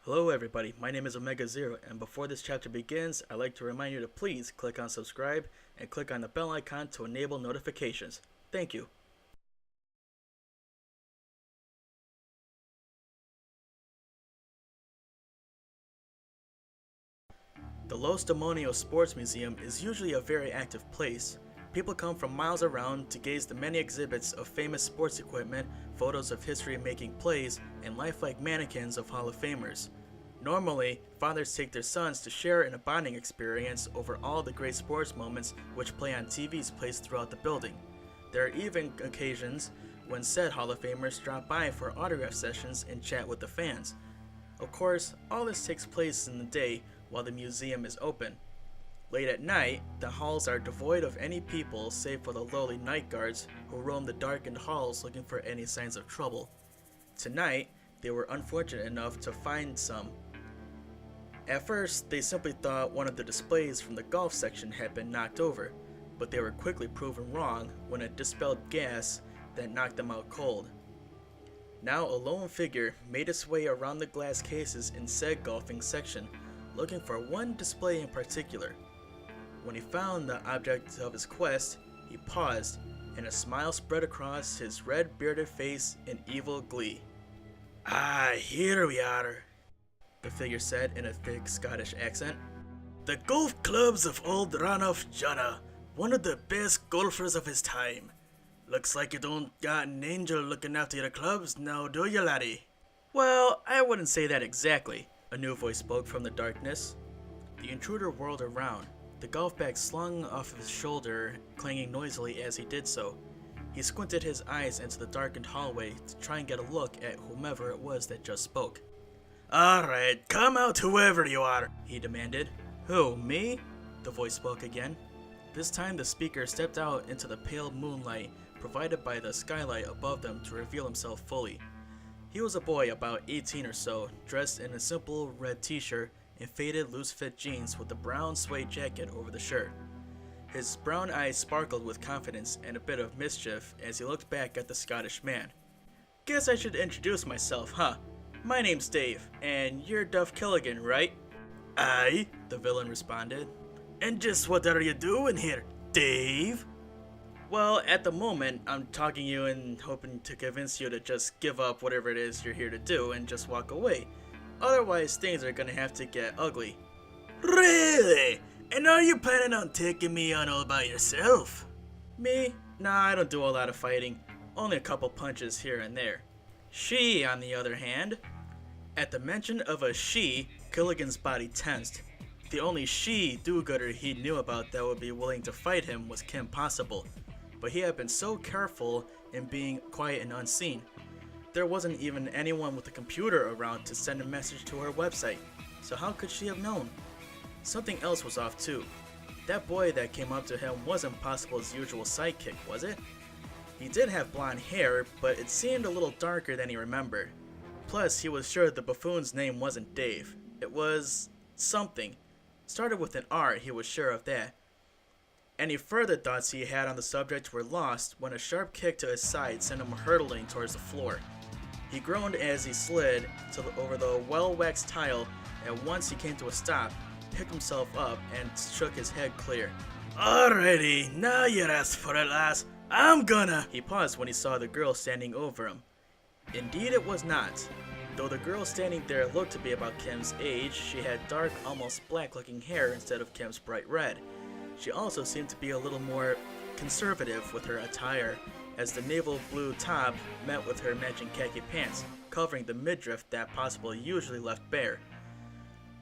Hello everybody, my name is Omega Zero, and before this chapter begins, I'd like to remind you to please click on subscribe and click on the bell icon to enable notifications. Thank you. The Los Demonios Sports Museum is usually a very active place. People come from miles around to gaze the many exhibits of famous sports equipment, photos of history-making plays, and lifelike mannequins of Hall of Famers. Normally, fathers take their sons to share in a bonding experience over all the great sports moments which play on TVs placed throughout the building. There are even occasions when said Hall of Famers drop by for autograph sessions and chat with the fans. Of course, all this takes place in the day while the museum is open. Late at night, the halls are devoid of any people save for the lowly night guards who roam the darkened halls looking for any signs of trouble. Tonight, they were unfortunate enough to find some. At first, they simply thought one of the displays from the golf section had been knocked over, but they were quickly proven wrong when it dispelled gas that knocked them out cold. Now a lone figure made its way around the glass cases in said golfing section, looking for one display in particular. When he found the object of his quest, he paused, and a smile spread across his red bearded face in evil glee. "Ah, here we are," the figure said in a thick Scottish accent. "The golf clubs of old Ranulph Jonah, one of the best golfers of his time. Looks like you don't got an angel looking after your clubs now, do you, laddie?" "Well, I wouldn't say that exactly," a new voice spoke from the darkness. The intruder whirled around, the golf bag slung off his shoulder, clanging noisily as he did so. He squinted his eyes into the darkened hallway to try and get a look at whomever it was that just spoke. "Alright, come out whoever you are," he demanded. "Who, me?" the voice spoke again. This time the speaker stepped out into the pale moonlight provided by the skylight above them to reveal himself fully. He was a boy about 18 or so, dressed in a simple red t-shirt and faded loose-fit jeans with a brown suede jacket over the shirt. His brown eyes sparkled with confidence and a bit of mischief as he looked back at the Scottish man. "Guess I should introduce myself, huh? My name's Dave, and you're Duff Gilligan, right?" "Aye," the villain responded. "And just what are you doing here, Dave?" "Well, at the moment, I'm talking to you and hoping to convince you to just give up whatever it is you're here to do and just walk away. Otherwise, things are gonna have to get ugly." "Really? And are you planning on taking me on all by yourself?" "Me? Nah, I don't do a lot of fighting. Only a couple punches here and there. She, on the other hand..." At the mention of a she, Gilligan's body tensed. The only she do-gooder he knew about that would be willing to fight him was Kim Possible, but he had been so careful in being quiet and unseen. There wasn't even anyone with a computer around to send a message to her website, so how could she have known? Something else was off too. That boy that came up to him wasn't Possible's usual sidekick, was it? He did have blonde hair, but it seemed a little darker than he remembered. Plus, he was sure the buffoon's name wasn't Dave. It was... something. Started with an R, he was sure of that. Any further thoughts he had on the subject were lost when a sharp kick to his side sent him hurtling towards the floor. He groaned as he slid over the well-waxed tile, and once he came to a stop, picked himself up and shook his head clear. "Alrighty, now you asked for it, lass. I'm gonna..." He paused when he saw the girl standing over him. Indeed it was not. Though the girl standing there looked to be about Kim's age, she had dark, almost black-looking hair instead of Kim's bright red. She also seemed to be a little more conservative with her attire, as the naval blue top met with her matching khaki pants, covering the midriff that Possible usually left bare.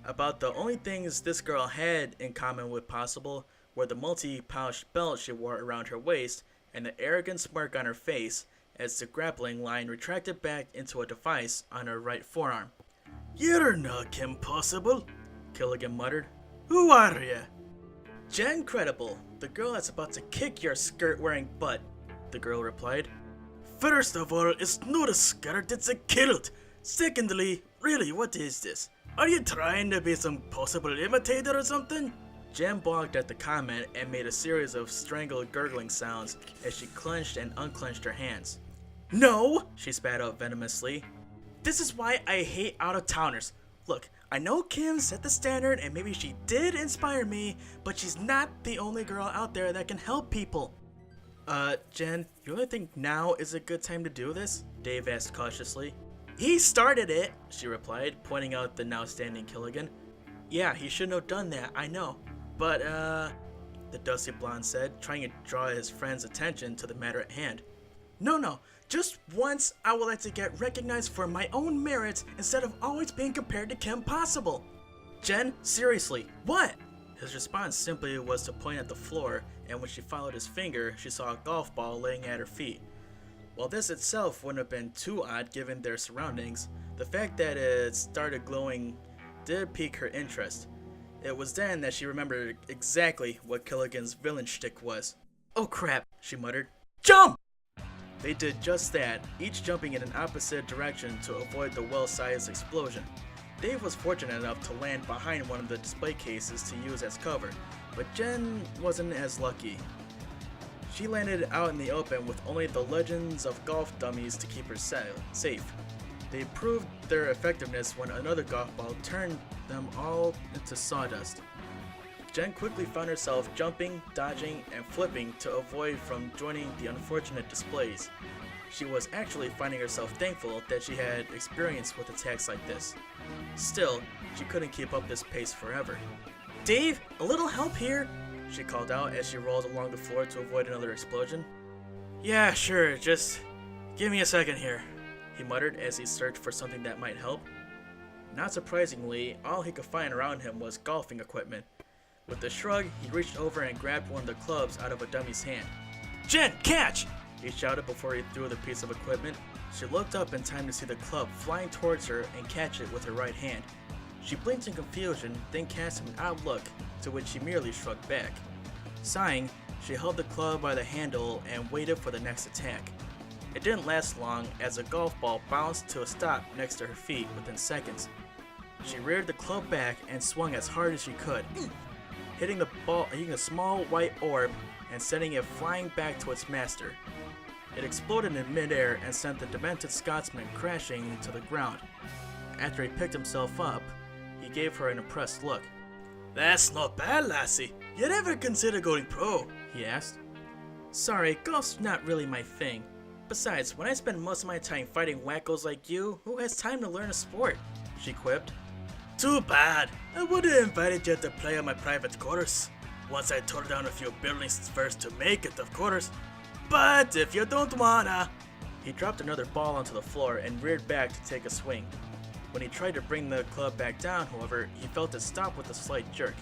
About the only things this girl had in common with Possible were the multi-pouched belt she wore around her waist and the arrogant smirk on her face as the grappling line retracted back into a device on her right forearm. "You're not Kim Possible," Gilligan muttered. "Who are you?" "Jen Credible, the girl that's about to kick your skirt-wearing butt," the girl replied. "First of all, it's not a skirt, it's a kilt. Secondly, really, what is this? Are you trying to be some Possible imitator or something?" Jen balked at the comment and made a series of strangled gurgling sounds as she clenched and unclenched her hands. "No!" she spat out venomously. This is why I hate out-of-towners. Look, I know Kim set the standard and maybe she did inspire me, but she's not the only girl out there that can help people. Jen, you really think now is a good time to do this? Dave asked cautiously. He started it, she replied, pointing out the now standing Gilligan. Yeah, he shouldn't have done that, I know. But, the dusty blonde said, trying to draw his friend's attention to the matter at hand. No, just once I would like to get recognized for my own merits instead of always being compared to Kim Possible. Jen, seriously, what? His response simply was to point at the floor, and when she followed his finger, she saw a golf ball laying at her feet. While this itself wouldn't have been too odd given their surroundings, the fact that it started glowing did pique her interest. It was then that she remembered exactly what Gilligan's villain shtick was. Oh crap, she muttered. Jump! They did just that, each jumping in an opposite direction to avoid the well-sized explosion. Dave was fortunate enough to land behind one of the display cases to use as cover, but Jen wasn't as lucky. She landed out in the open with only the legends of golf dummies to keep her safe. They proved their effectiveness when another golf ball turned them all into sawdust. Jen quickly found herself jumping, dodging, and flipping to avoid from joining the unfortunate displays. She was actually finding herself thankful that she had experience with attacks like this. Still, she couldn't keep up this pace forever. Dave, a little help here, she called out as she rolled along the floor to avoid another explosion. Yeah, sure, just give me a second here, he muttered as he searched for something that might help. Not surprisingly, all he could find around him was golfing equipment. With a shrug, he reached over and grabbed one of the clubs out of a dummy's hand. Jen, catch! He shouted before he threw the piece of equipment. She looked up in time to see the club flying towards her and catch it with her right hand. She blinked in confusion, then cast him an odd look, to which he merely shrugged back. Sighing, she held the club by the handle and waited for the next attack. It didn't last long, as a golf ball bounced to a stop next to her feet within seconds. She reared the club back and swung as hard as she could, hitting a small white orb and sending it flying back to its master. It exploded in midair and sent the demented Scotsman crashing to the ground. After he picked himself up, he gave her an impressed look. That's not bad, lassie. You'd ever consider going pro? He asked. Sorry, golf's not really my thing. Besides, when I spend most of my time fighting wackos like you, who has time to learn a sport? She quipped. Too bad. I would have invited you to play on my private course. Once I tore down a few buildings first to make it, of course. But if you don't wanna... He dropped another ball onto the floor and reared back to take a swing. When he tried to bring the club back down, however, he felt it stop with a slight jerk.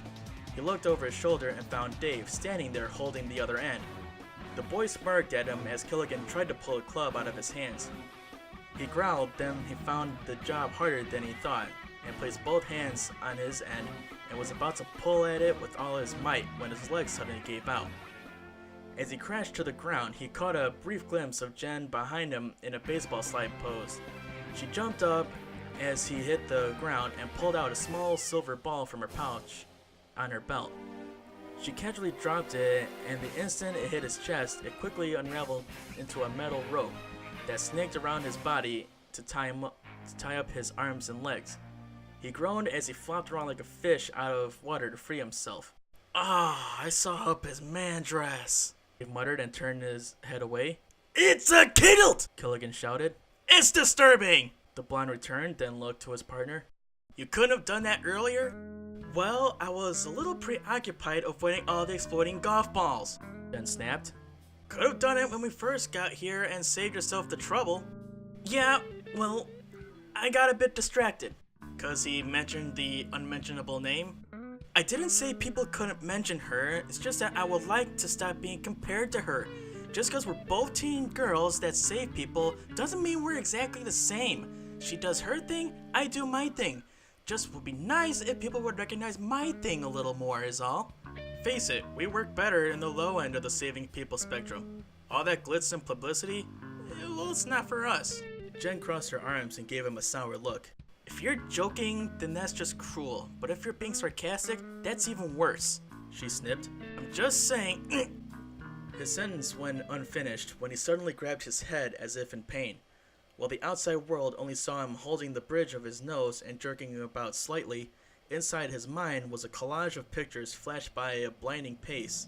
He looked over his shoulder and found Dave standing there holding the other end. The boy smirked at him as Gilligan tried to pull the club out of his hands. He growled, then he found the job harder than he thought, and placed both hands on his end and was about to pull at it with all his might when his legs suddenly gave out. As he crashed to the ground, he caught a brief glimpse of Jen behind him in a baseball slide pose. She jumped up as he hit the ground and pulled out a small silver ball from her pouch on her belt. She casually dropped it, and the instant it hit his chest, it quickly unraveled into a metal rope that snaked around his body to tie up his arms and legs. He groaned as he flopped around like a fish out of water to free himself. Ah, I saw up his man dress, he muttered and turned his head away. It's a kilt! Gilligan shouted. It's disturbing! The blonde returned, then looked to his partner. You couldn't have done that earlier? Well, I was a little preoccupied avoiding all the exploding golf balls, Jen snapped. Could have done it when we first got here and saved yourself the trouble. Yeah, well, I got a bit distracted. 'Cause he mentioned the unmentionable name? I didn't say people couldn't mention her, it's just that I would like to stop being compared to her. Just 'cause we're both teen girls that save people doesn't mean we're exactly the same. She does her thing, I do my thing. Just would be nice if people would recognize my thing a little more is all. Face it, we work better in the low end of the saving people spectrum. All that glitz and publicity, well, it's not for us. Jen crossed her arms and gave him a sour look. If you're joking, then that's just cruel. But if you're being sarcastic, that's even worse, she snipped. I'm just saying. His sentence went unfinished when he suddenly grabbed his head as if in pain. While the outside world only saw him holding the bridge of his nose and jerking about slightly, inside his mind was a collage of pictures flashed by a blinding pace.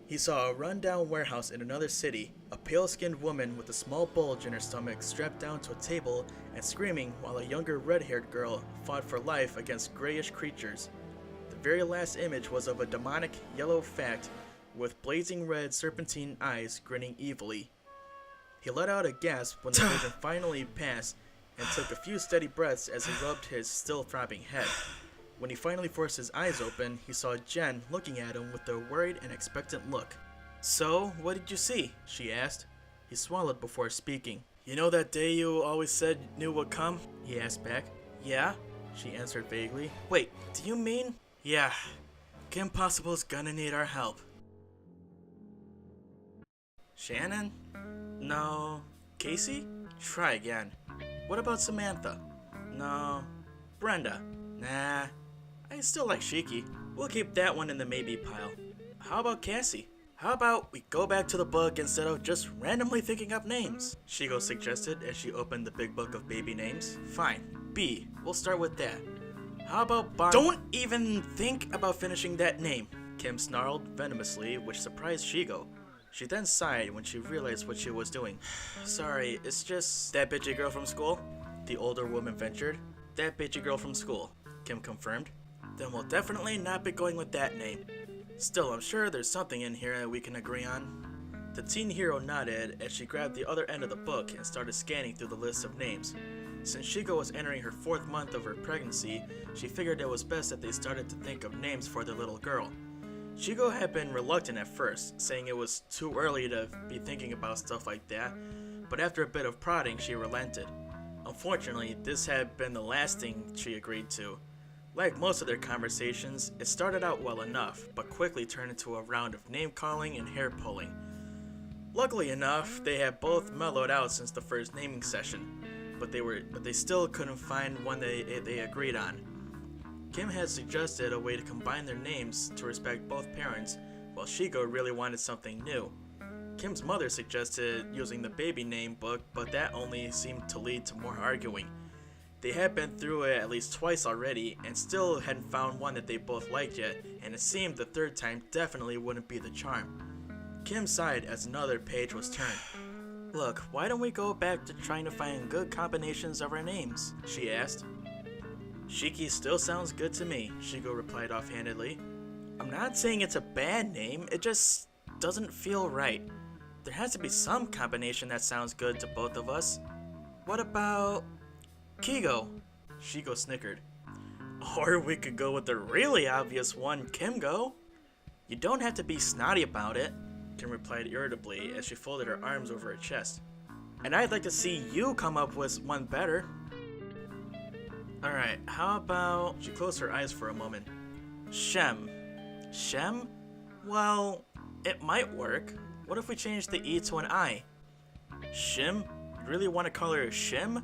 He saw a run-down warehouse in another city, a pale-skinned woman with a small bulge in her stomach strapped down to a table and screaming while a younger red-haired girl fought for life against grayish creatures. The very last image was of a demonic yellow fact with blazing red serpentine eyes grinning evilly. He let out a gasp when the vision finally passed and took a few steady breaths as he rubbed his still throbbing head. When he finally forced his eyes open, he saw Jen looking at him with a worried and expectant look. "So, what did you see?" she asked. He swallowed before speaking. "You know that day you always said you knew would come?" he asked back. "Yeah," she answered vaguely. "Wait, do you mean?" "Yeah. Kim Possible's gonna need our help." "Shannon? No. Casey? Try again. What about Samantha? No. Brenda? Nah. I still like Shiki. We'll keep that one in the maybe pile. How about Cassie? How about we go back to the book instead of just randomly thinking up names?" Shego suggested as she opened the big book of baby names. "Fine. B. We'll start with that. How about Don't even think about finishing that name," Kim snarled venomously, which surprised Shego. She then sighed when she realized what she was doing. "Sorry, it's just that bitchy girl from school," the older woman ventured. "That bitchy girl from school," Kim confirmed. "Then we'll definitely not be going with that name. Still, I'm sure there's something in here that we can agree on." The teen hero nodded as she grabbed the other end of the book and started scanning through the list of names. Since Shego was entering her 4th month of her pregnancy, she figured it was best that they started to think of names for their little girl. Shego had been reluctant at first, saying it was too early to be thinking about stuff like that, but after a bit of prodding, she relented. Unfortunately, this had been the last thing she agreed to. Like most of their conversations, it started out well enough, but quickly turned into a round of name-calling and hair-pulling. Luckily enough, they had both mellowed out since the first naming session, but they still couldn't find one they agreed on. Kim had suggested a way to combine their names to respect both parents, while Shego really wanted something new. Kim's mother suggested using the baby name book, but that only seemed to lead to more arguing. They had been through it at least twice already, and still hadn't found one that they both liked yet, and it seemed the third time definitely wouldn't be the charm. Kim sighed as another page was turned. "Look, why don't we go back to trying to find good combinations of our names?" she asked. "Shiki still sounds good to me," Shego replied offhandedly. "I'm not saying it's a bad name, it just doesn't feel right. There has to be some combination that sounds good to both of us. What about Kigo?" Shego snickered. "Or we could go with the really obvious one, Kimgo." "You don't have to be snotty about it," Kim replied irritably as she folded her arms over her chest. "And I'd like to see you come up with one better." "Alright, how about..." She closed her eyes for a moment. "Shem." "Shem? Well, it might work. What if we change the E to an I?" "Shim? You really want to call her Shim?"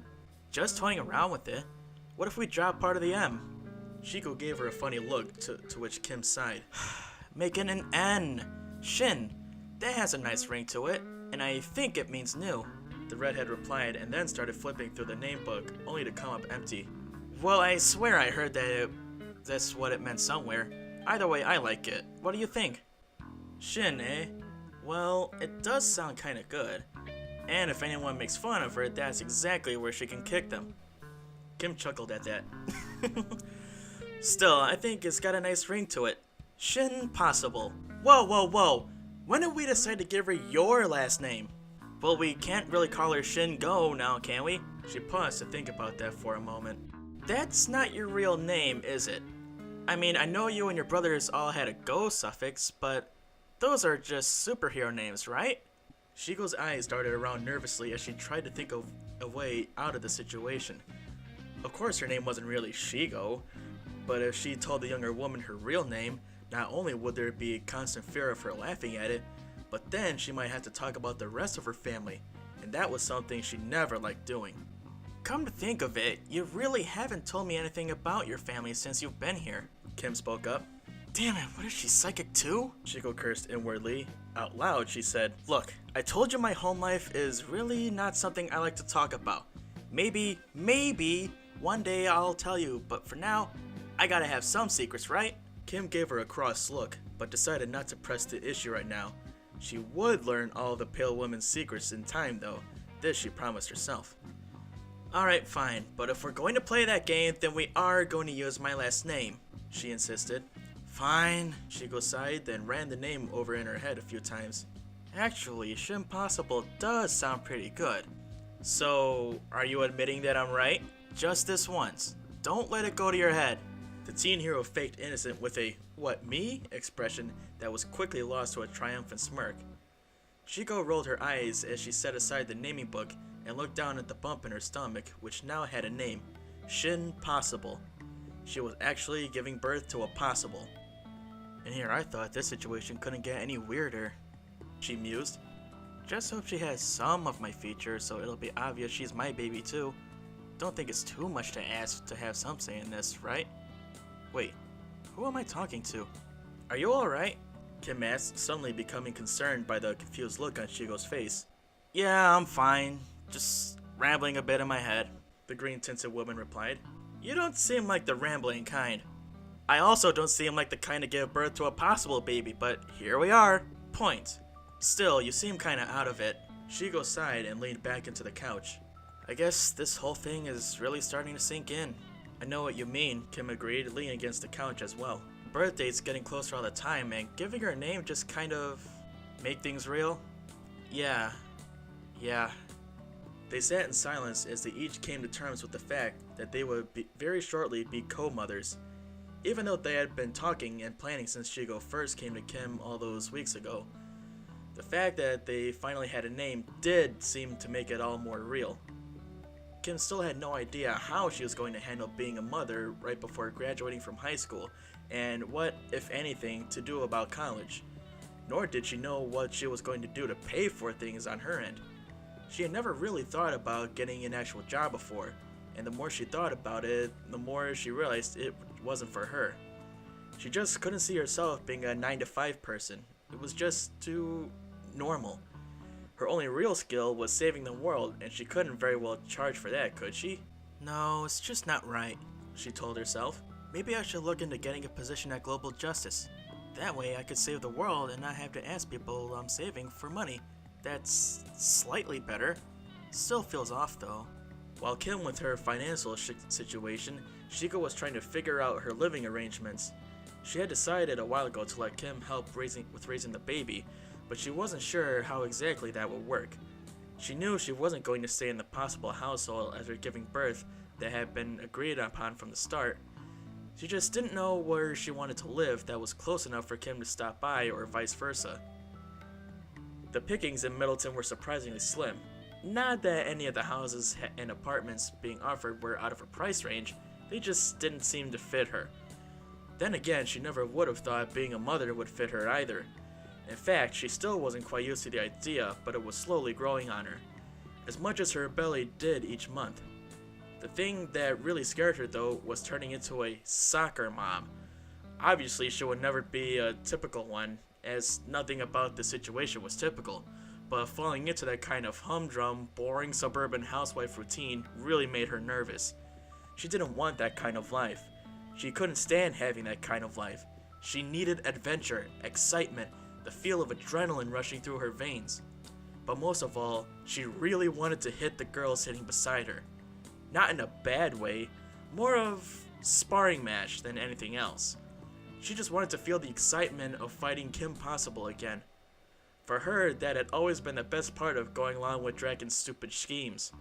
"Just toying around with it. What if we drop part of the M?" Shego gave her a funny look, to which Kim sighed. "Make it an N. Shin. That has a nice ring to it, and I think it means new." The redhead replied and then started flipping through the name book, only to come up empty. "Well, I swear I heard that's what it meant somewhere. Either way, I like it. What do you think?" "Shin, eh? Well, it does sound kinda good. And if anyone makes fun of her, that's exactly where she can kick them." Kim chuckled at that. "Still, I think it's got a nice ring to it. Shin Possible." Whoa, whoa, whoa! When did we decide to give her your last name?" "Well, we can't really call her Shin Go now, can we?" She paused to think about that for a moment. "That's not your real name, is it? I mean, I know you and your brothers all had a Go suffix, but those are just superhero names, right?" Shigo's eyes darted around nervously as she tried to think of a way out of the situation. Of course her name wasn't really Shego, but if she told the younger woman her real name, not only would there be constant fear of her laughing at it, but then she might have to talk about the rest of her family, and that was something she never liked doing. "Come to think of it, you really haven't told me anything about your family since you've been here," Kim spoke up. "Damn it, what is she, psychic too?" Shego cursed inwardly. Out loud, she said, "Look, I told you my home life is really not something I like to talk about. Maybe one day I'll tell you, but for now, I gotta have some secrets, right? Kim gave her a cross look, but decided not to press the issue right now. She would learn all the Pale Woman's secrets in time though. This she promised herself. Alright, fine, but if we're going to play that game, then we are going to use my last name, she insisted. Fine, Shego sighed, then ran the name over in her head a few times. Actually, Shim Possible does sound pretty good. So, are you admitting that I'm right? Just this once. Don't let it go to your head. The teen hero faked innocent with a "what, me?" expression that was quickly lost to a triumphant smirk. Shego rolled her eyes as she set aside the naming book and looked down at the bump in her stomach, which now had a name, Shin Possible. She was actually giving birth to a possible. And here I thought this situation couldn't get any weirder, she mused. Just hope she has some of my features so it'll be obvious she's my baby too. Don't think it's too much to ask to have some say in this, right? Wait, who am I talking to? Are you alright? Kim asked, suddenly becoming concerned by the confused look on Shigo's face. Yeah, I'm fine. Just rambling a bit in my head, the green-tinted woman replied. You don't seem like the rambling kind. I also don't seem like the kind to give birth to a possible baby, but here we are. Point. Still, you seem kinda out of it. Shigo sighed and leaned back into the couch. I guess this whole thing is really starting to sink in. I know what you mean, Kim agreed, leaning against the couch as well. Birth date's getting closer all the time, and giving her a name just kind of make things real? Yeah. They sat in silence as they each came to terms with the fact that they would very shortly be co-mothers. Even though they had been talking and planning since Shego first came to Kim all those weeks ago, the fact that they finally had a name did seem to make it all more real. Kim still had no idea how she was going to handle being a mother right before graduating from high school, and what, if anything, to do about college. Nor did she know what she was going to do to pay for things on her end. She had never really thought about getting an actual job before, and the more she thought about it, the more she realized it wasn't for her. She just couldn't see herself being a 9-to-5 person. It was just too normal. Her only real skill was saving the world, and she couldn't very well charge for that, could she? No, it's just not right, she told herself. Maybe I should look into getting a position at Global Justice. That way I could save the world and not have to ask people I'm saving for money. That's slightly better. Still feels off though. While Kim with her financial situation, Shego was trying to figure out her living arrangements. She had decided a while ago to let Kim help with raising the baby, but she wasn't sure how exactly that would work. She knew she wasn't going to stay in the possible household after giving birth that had been agreed upon from the start. She just didn't know where she wanted to live that was close enough for Kim to stop by, or vice versa. The pickings in Middleton were surprisingly slim. Not that any of the houses and apartments being offered were out of her price range, they just didn't seem to fit her. Then again, she never would have thought being a mother would fit her either. In fact, she still wasn't quite used to the idea, but it was slowly growing on her, as much as her belly did each month. The thing that really scared her though was turning into a soccer mom. Obviously, she would never be a typical one, as nothing about the situation was typical, but falling into that kind of humdrum, boring suburban housewife routine really made her nervous. She didn't want that kind of life. She couldn't stand having that kind of life. She needed adventure, excitement, the feel of adrenaline rushing through her veins. But most of all, she really wanted to hit the girl sitting beside her. Not in a bad way, more of sparring match than anything else. She just wanted to feel the excitement of fighting Kim Possible again. For her, that had always been the best part of going along with Dragon's stupid schemes.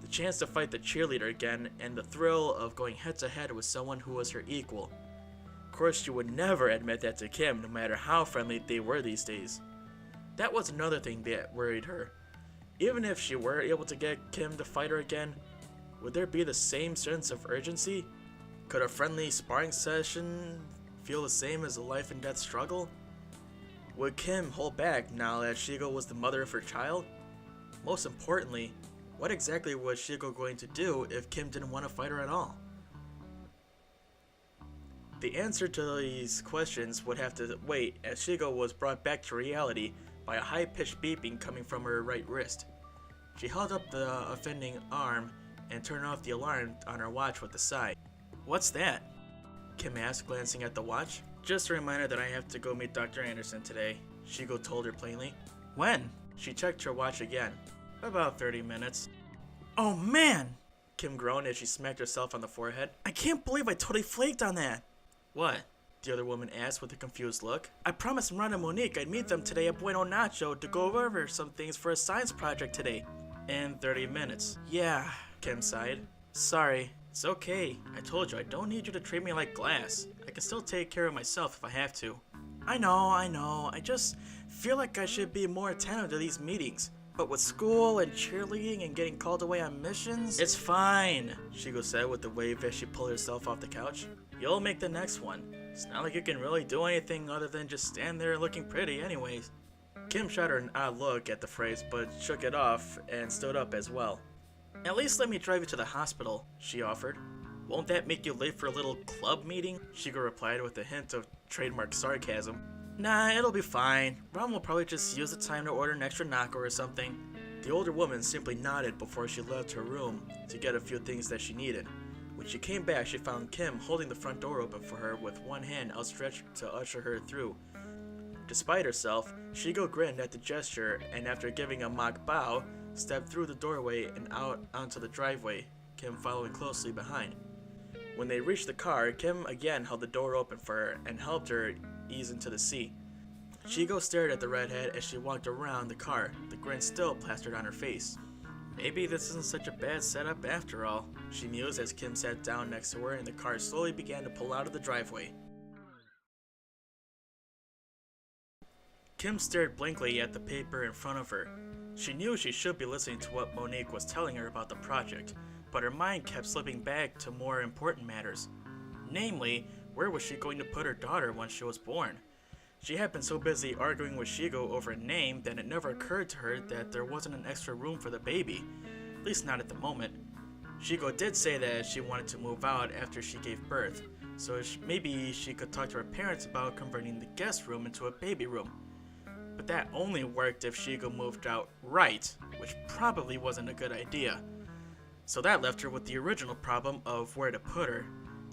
The chance to fight the cheerleader again, and the thrill of going head to head with someone who was her equal. Of course, she would never admit that to Kim, no matter how friendly they were these days. That was another thing that worried her. Even if she were able to get Kim to fight her again, would there be the same sense of urgency? Could a friendly sparring session feel the same as a life and death struggle? Would Kim hold back now that Shego was the mother of her child? Most importantly, what exactly was Shego going to do if Kim didn't want to fight her at all? The answer to these questions would have to wait as Shego was brought back to reality by a high-pitched beeping coming from her right wrist. She held up the offending arm and turned off the alarm on her watch with a sigh. "What's that?" Kim asked, glancing at the watch. "Just a reminder that I have to go meet Dr. Anderson today," Shego told her plainly. "When?" She checked her watch again. "About 30 minutes. "Oh man!" Kim groaned as she smacked herself on the forehead. "I can't believe I totally flaked on that." "What?" the other woman asked with a confused look. "I promised Ron and Monique I'd meet them today at Bueno Nacho to go over some things for a science project today." "In 30 minutes. Yeah," Kim sighed. "Sorry." "It's okay. I told you I don't need you to treat me like glass. I can still take care of myself if I have to." I know. I just feel like I should be more attentive to these meetings. But with school and cheerleading and getting called away on missions... It's fine," Shego said with a wave as she pulled herself off the couch. "You'll make the next one. It's not like you can really do anything other than just stand there looking pretty anyways." Kim shot her an odd look at the phrase, but shook it off and stood up as well. "At least let me drive you to the hospital," she offered. "Won't that make you late for a little club meeting?" Shego replied with a hint of trademark sarcasm. "Nah, it'll be fine. Ron will probably just use the time to order an extra nacho or something." The older woman simply nodded before she left her room to get a few things that she needed. When she came back, she found Kim holding the front door open for her with one hand outstretched to usher her through. Despite herself, Shego grinned at the gesture and after giving a mock bow, stepped through the doorway and out onto the driveway, Kim following closely behind. When they reached the car, Kim again held the door open for her and helped her ease into the seat. Shego stared at the redhead as she walked around the car, the grin still plastered on her face. "Maybe this isn't such a bad setup after all," she mused as Kim sat down next to her and the car slowly began to pull out of the driveway. Kim stared blankly at the paper in front of her. She knew she should be listening to what Monique was telling her about the project, but her mind kept slipping back to more important matters. Namely, where was she going to put her daughter once she was born? She had been so busy arguing with Shego over a name that it never occurred to her that there wasn't an extra room for the baby, at least not at the moment. Shego did say that she wanted to move out after she gave birth, so maybe she could talk to her parents about converting the guest room into a baby room. But that only worked if Shego moved out right, which probably wasn't a good idea. So that left her with the original problem of where to put her.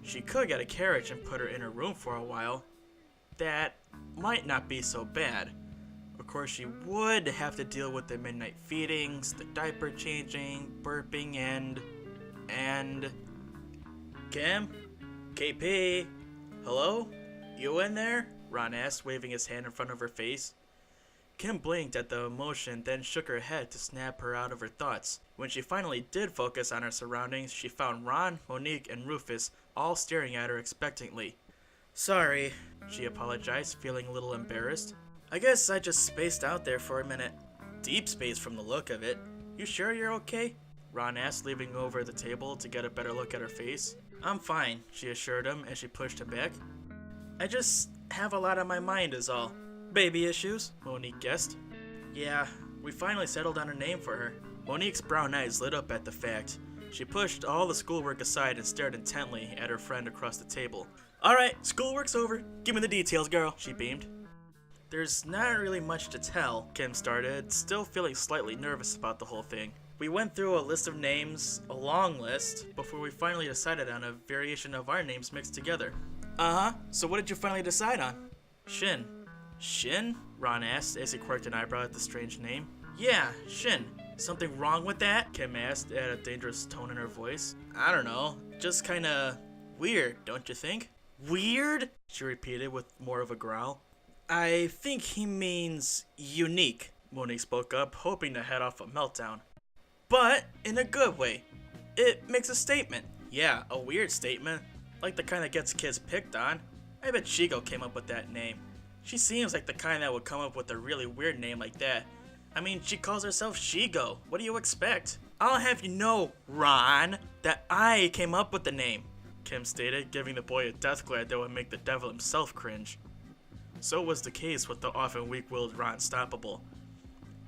She could get a carriage and put her in her room for a while. That might not be so bad. Of course, she would have to deal with the midnight feedings, the diaper changing, burping, and... Kim? KP? Hello? You in there? Ron asked, waving his hand in front of her face. Kim blinked at the emotion, then shook her head to snap her out of her thoughts. When she finally did focus on her surroundings, she found Ron, Monique, and Rufus all staring at her expectantly. "Sorry," she apologized, feeling a little embarrassed. "I guess I just spaced out there for a minute." "Deep space from the look of it. You sure you're okay?" Ron asked, leaning over the table to get a better look at her face. "I'm fine," she assured him as she pushed him back. "I just have a lot on my mind is all." "Baby issues," Monique guessed. "Yeah, we finally settled on a name for her." Monique's brown eyes lit up at the fact. She pushed all the schoolwork aside and stared intently at her friend across the table. "Alright, schoolwork's over. Give me the details, girl," she beamed. "There's not really much to tell," Kim started, still feeling slightly nervous about the whole thing. "We went through a list of names, a long list, before we finally decided on a variation of our names mixed together." "Uh-huh, so what did you finally decide on?" "Shin." "Shin?" Ron asked as he quirked an eyebrow at the strange name. "Yeah, Shin. Something wrong with that?" Kim asked at a dangerous tone in her voice. "I don't know, just kinda weird, don't you think?" "Weird?" she repeated with more of a growl. "I think he means unique," Monique spoke up, hoping to head off a meltdown. "But in a good way. It makes a statement." "Yeah, a weird statement. Like the kind that gets kids picked on. I bet Shego came up with that name. She seems like the kind that would come up with a really weird name like that. I mean, she calls herself Shego. What do you expect?" "I'll have you know, Ron, that I came up with the name," Kim stated, giving the boy a death glare that would make the devil himself cringe. So was the case with the often weak-willed Ron Stoppable.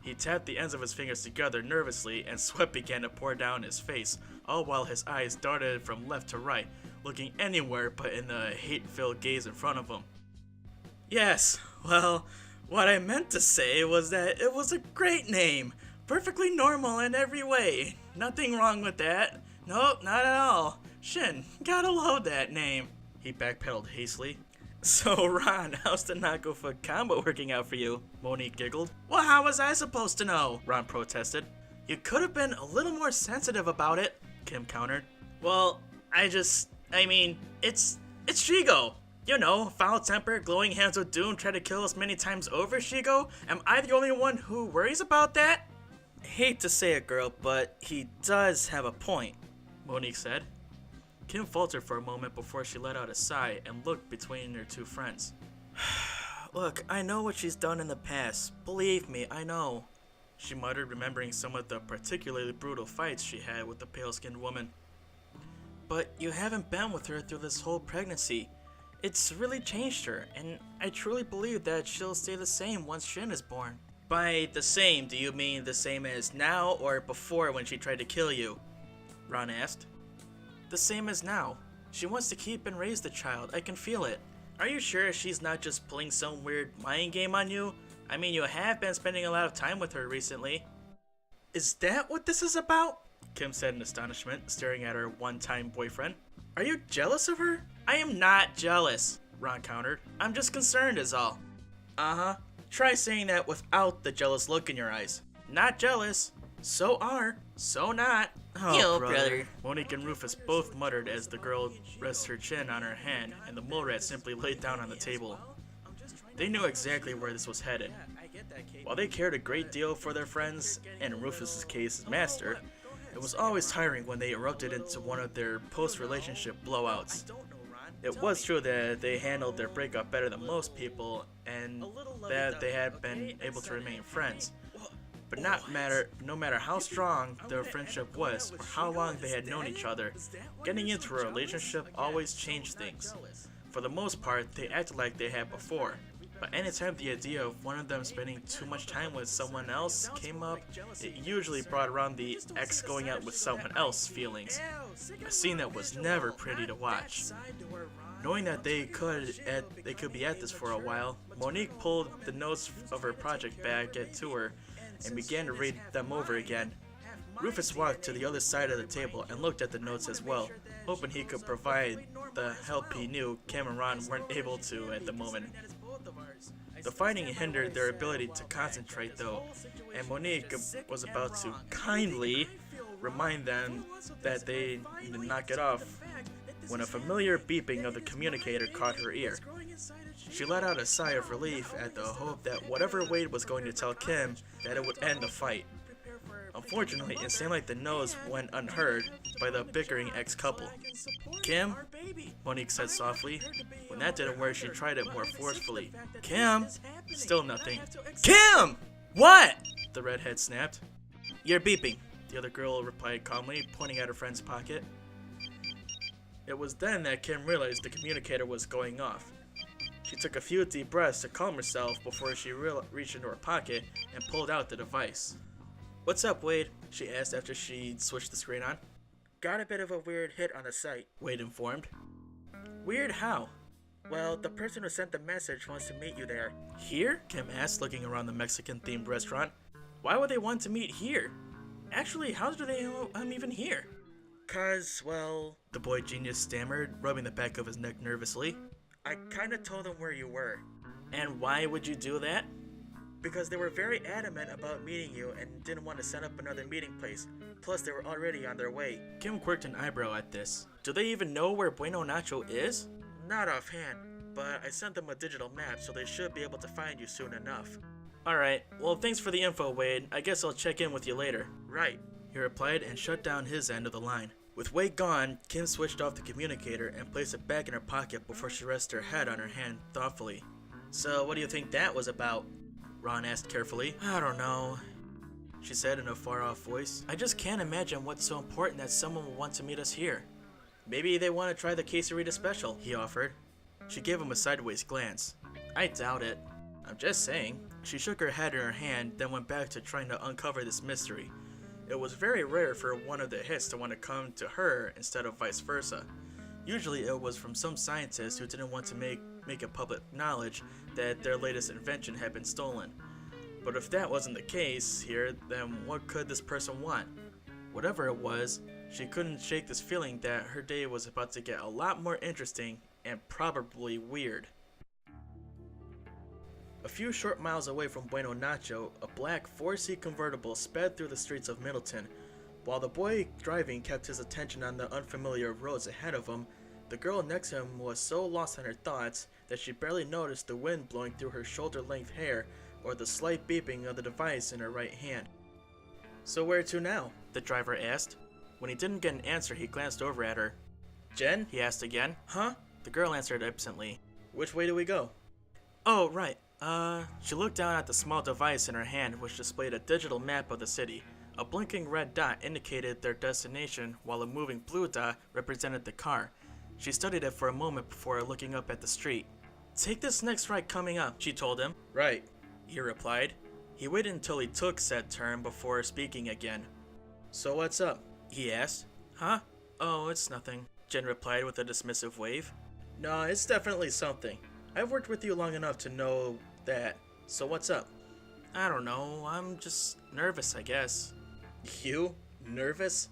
He tapped the ends of his fingers together nervously and sweat began to pour down his face, all while his eyes darted from left to right, looking anywhere but in the hate-filled gaze in front of him. "Yes, well, what I meant to say was that it was a great name. Perfectly normal in every way. Nothing wrong with that. Nope, not at all. Shin, gotta love that name. He backpedaled hastily. So, Ron, how's the Nakofa combo working out for you? Monique giggled. Well, how was I supposed to know? Ron protested. You could have been a little more sensitive about it, Kim countered. Well, I mean, it's Shego. You know, foul-tempered, glowing hands with doom try to kill us many times over, Shego? Am I the only one who worries about that? Hate to say it, girl, but he does have a point, Monique said. Kim faltered for a moment before she let out a sigh and looked between her two friends. Look, I know what she's done in the past. Believe me, I know, she muttered, remembering some of the particularly brutal fights she had with the pale-skinned woman. But you haven't been with her through this whole pregnancy. It's really changed her, and I truly believe that she'll stay the same once Shin is born. By the same, do you mean the same as now or before when she tried to kill you? Ron asked. The same as now. She wants to keep and raise the child. I can feel it. Are you sure she's not just playing some weird mind game on you? I mean, you have been spending a lot of time with her recently. Is that what this is about? Kim said in astonishment, staring at her one-time boyfriend. Are you jealous of her? I am not jealous, Ron countered. I'm just concerned is all. Uh-huh. Try saying that without the jealous look in your eyes. Not jealous. So are. So not. Oh, yo, brother. Monique and Rufus both muttered as the girl rested her chin on her hand and the mole rat simply laid down on the table. They knew exactly where this was headed. While they cared a great deal for their friends, and in Rufus's case, his master, it was always tiring when they erupted into one of their post-relationship blowouts. It was true that they handled their breakup better than most people, and that they had been able to remain friends. But no matter how strong their friendship was, or how long they had known each other, getting into a relationship always changed things. For the most part, they acted like they had before. But anytime the idea of one of them spending too much time with someone else came up, it usually brought around the ex going out with someone else feelings. A scene that was never pretty to watch. Knowing that they could be at this for a while, Monique pulled the notes of her project back to her and began to read them over again. Rufus walked to the other side of the table and looked at the notes as well, hoping he could provide the help he knew Cam and Ron weren't able to at the moment. The fighting hindered their ability to concentrate though, and Monique was about to kindly remind them that they need to knock it off when a familiar beeping of the communicator caught her ear. She let out a sigh of relief at the hope that whatever Wade was going to tell Kim, that it would end the fight. Unfortunately, it seemed like the no's went unheard by the bickering ex-couple. Kim? Monique said softly. When that didn't work, she tried it more forcefully. Kim? Still nothing. Kim! What? The redhead snapped. You're beeping, the other girl replied calmly, pointing at her friend's pocket. It was then that Kim realized the communicator was going off. She took a few deep breaths to calm herself before she reached into her pocket and pulled out the device. What's up, Wade? She asked after she switched the screen on. Got a bit of a weird hit on the site, Wade informed. Weird how? Well, the person who sent the message wants to meet you there. Here? Kim asked, looking around the Mexican-themed restaurant. Why would they want to meet here? Actually, how do they know I'm even here? 'Cause, well, the boy genius stammered, rubbing the back of his neck nervously. I kinda told them where you were. And why would you do that? Because they were very adamant about meeting you and didn't want to set up another meeting place. Plus, they were already on their way. Kim quirked an eyebrow at this. Do they even know where Bueno Nacho is? Not offhand, but I sent them a digital map, so they should be able to find you soon enough. Alright, well thanks for the info, Wade. I guess I'll check in with you later. Right, he replied and shut down his end of the line. With Wade gone, Kim switched off the communicator and placed it back in her pocket before she rested her head on her hand thoughtfully. So what do you think that was about? Ron asked carefully. I don't know, she said in a far-off voice. I just can't imagine what's so important that someone would want to meet us here. Maybe they want to try the quesarita special, he offered. She gave him a sideways glance. I doubt it. I'm just saying. She shook her head in her hand, then went back to trying to uncover this mystery. It was very rare for one of the hits to want to come to her instead of vice versa. Usually it was from some scientist who didn't want to make it public knowledge that their latest invention had been stolen. But if that wasn't the case here, then what could this person want? Whatever it was, she couldn't shake this feeling that her day was about to get a lot more interesting and probably weird. A few short miles away from Bueno Nacho, a black 4-seat convertible sped through the streets of Middleton. While the boy driving kept his attention on the unfamiliar roads ahead of him, the girl next to him was so lost in her thoughts that she barely noticed the wind blowing through her shoulder-length hair or the slight beeping of the device in her right hand. "So where to now?" the driver asked. When he didn't get an answer, he glanced over at her. "Jen?" he asked again. "Huh?" The girl answered absently. "Which way do we go?" "Oh, right. She looked down at the small device in her hand, which displayed a digital map of the city. A blinking red dot indicated their destination, while a moving blue dot represented the car. She studied it for a moment before looking up at the street. "Take this next right coming up," she told him. "Right," he replied. He waited until he took said turn before speaking again. "So what's up?" he asked. "Huh? Oh, it's nothing," Jen replied with a dismissive wave. "No, it's definitely something. I've worked with you long enough to know that. So what's up?" "I don't know. I'm just nervous, I guess." "You? Nervous?